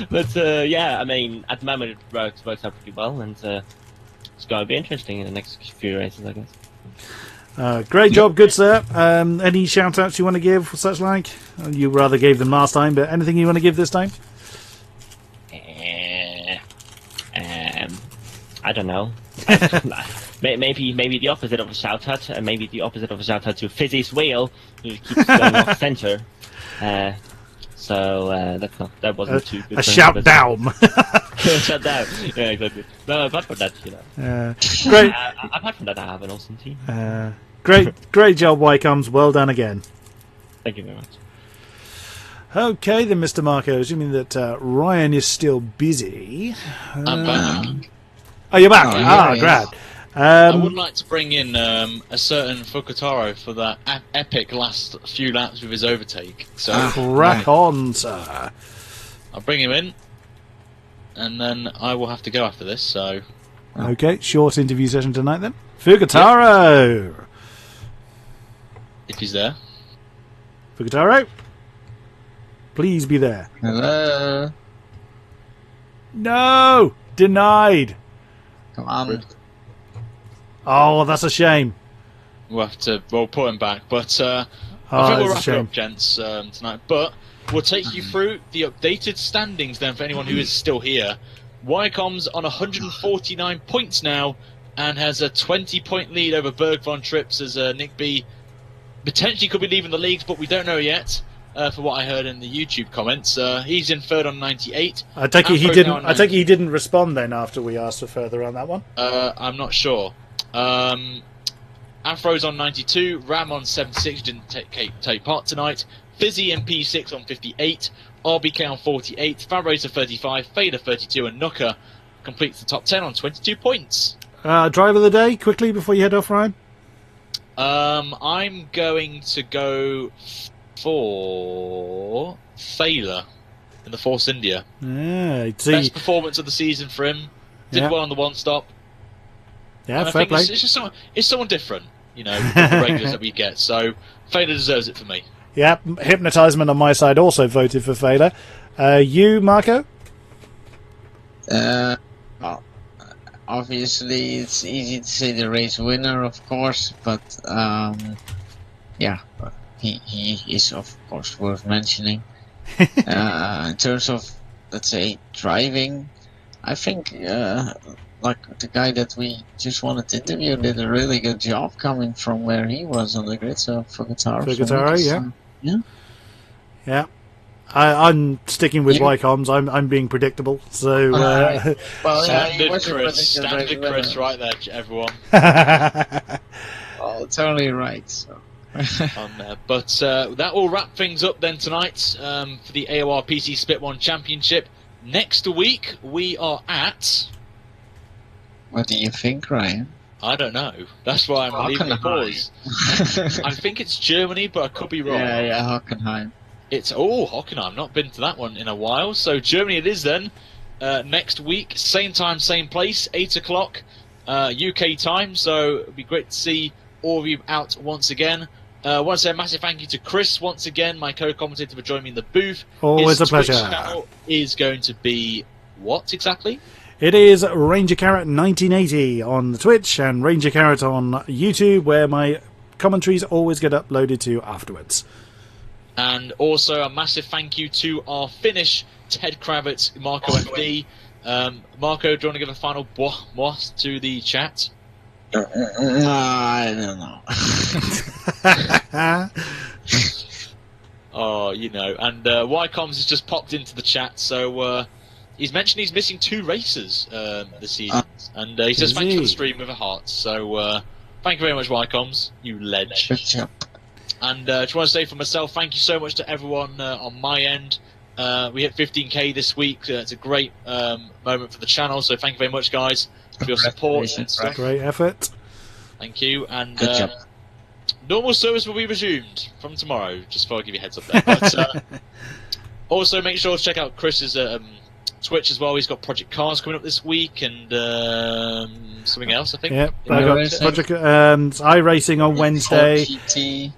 But yeah, I mean, at the moment it works out pretty well, and it's going to be interesting in the next few races, I guess. Great job, good sir. Any shout outs you want to give, such like? You rather gave them last time, but anything you want to give this time? I don't know. Maybe the opposite of a shout out, and maybe the opposite of a shout out to Fizzy's wheel, who keeps going off center. So that wasn't too good. A shout down. Shut down. Yeah, exactly. No, apart from that, Great. Apart from that, I have an awesome team. Great job, Wycombs. Well done again. Thank you very much. Okay, then, Mr. Marco. Assuming that Ryan is still busy. I'm back. Oh, you're back. Oh, Glad. I would like to bring in a certain Fukutaro for that epic last few laps with his overtake. So Crack on, sir. I'll bring him in, and then I will have to go after this. So Okay, short interview session tonight then. Fukutaro. if he's there, Fukutaro, please be there. Hello. No, denied. Come on. Oh, that's a shame. we'll have to put him back. But I Oh, think we'll that's a wrap it shame. up, gents, tonight. But we'll take you through the updated standings then for anyone who is still here. Wycom's on 149 points now and has a 20-point lead over Berg von Trips as Nick B potentially could be leaving the leagues, but we don't know yet. For what I heard in the YouTube comments, he's in third on 98. I take it he Afro's didn't. now on I take it he didn't respond then after we asked for further on that one. I'm not sure. Afro's on 92, Ram on 76, didn't take part tonight. Fizzy and P6 on 58, RBK on 48, Fabracer 35, Fader 32, and Nooker completes the top 10 on 22 points. Driver of the day, quickly before you head off, Ryan. I'm going to go for Thaler in the Force India. Yeah, Best performance of the season for him. Did well on the one stop. Yeah, And I fair think play. it's just someone different, from the regulars that we get. So Fader deserves it for me. Yeah, Hypnotisement on my side also voted for Fader. You, Marco? Well, obviously, it's easy to say the race winner, of course, but yeah, he is, of course, worth mentioning. In terms of, let's say, driving, I think like the guy that we just wanted to interview did a really good job coming from where he was on the grid. So for guitar, Yeah. I'm sticking with Wycombs. I'm being predictable. So well, Standard Chris right there, everyone. Oh, totally right. So. On there. But that will wrap things up then tonight for the AOR PC Split 1 Championship. Next week we are at... What do you think, Ryan? I don't know. That's why I'm leaving the pause. I think it's Germany, but I could be wrong. Yeah, Hockenheim. It's Hockenheim. Not been to that one in a while. So Germany it is then. Next week, same time, same place, 8 o'clock UK time. So it'd be great to see all of you out once again. I want to say a massive thank you to Chris once again, my co-commentator, for joining me in the booth. Always His a pleasure. Twitch channel is going to be what exactly? it is Ranger Carrot 1980 on the Twitch and Ranger Carrot on YouTube, where my commentaries always get uploaded to afterwards. And also a massive thank you to our Finnish Ted Kravitz, MarcoFD. Marco, do you want to give a final boah to the chat? I don't know. Oh, and Wycombs has just popped into the chat, so he's mentioned he's missing 2 races this season, and he says thanks for the stream with a heart. So thank you very much, Wycombs, you ledge. Good job. And just want to say for myself, thank you so much to everyone on my end. We hit 15k this week. It's a great moment for the channel, so thank you very much, guys, for your support and stuff. Great effort. Thank you. And Good job. normal service will be resumed from tomorrow, just before I give you a heads up there. But also make sure to check out Chris's Twitch as well. He's got Project Cars coming up this week and something else, I think. Yep, I got Project iRacing on Wednesday. GT.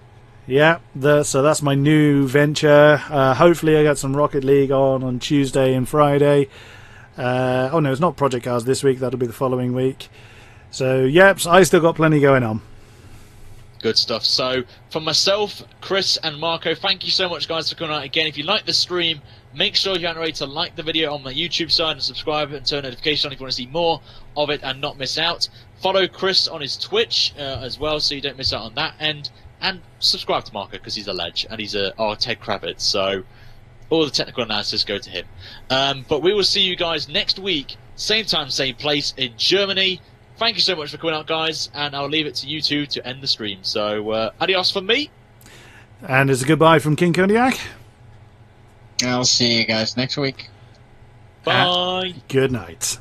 Yeah, so that's my new venture. Hopefully I got some Rocket League on Tuesday and Friday. Oh no, it's not Project Cars this week, that'll be the following week. So, yep, I still got plenty going on. Good stuff. So, from myself, Chris and Marco, thank you so much, guys, for coming out again. If you like the stream, make sure you aren't ready to like the video on my YouTube side and subscribe and turn notifications on if you want to see more of it and not miss out. Follow Chris on his Twitch as well, so you don't miss out on that end. and subscribe to Marco because he's a ledge and he's our Ted Kravitz. So all the technical analysis go to him. But we will see you guys next week, same time, same place in Germany. Thank you so much for coming out, guys, and I'll leave it to you two to end the stream. So adios from me. And as a goodbye from King-Kodiak. I'll see you guys next week. Bye. Good night.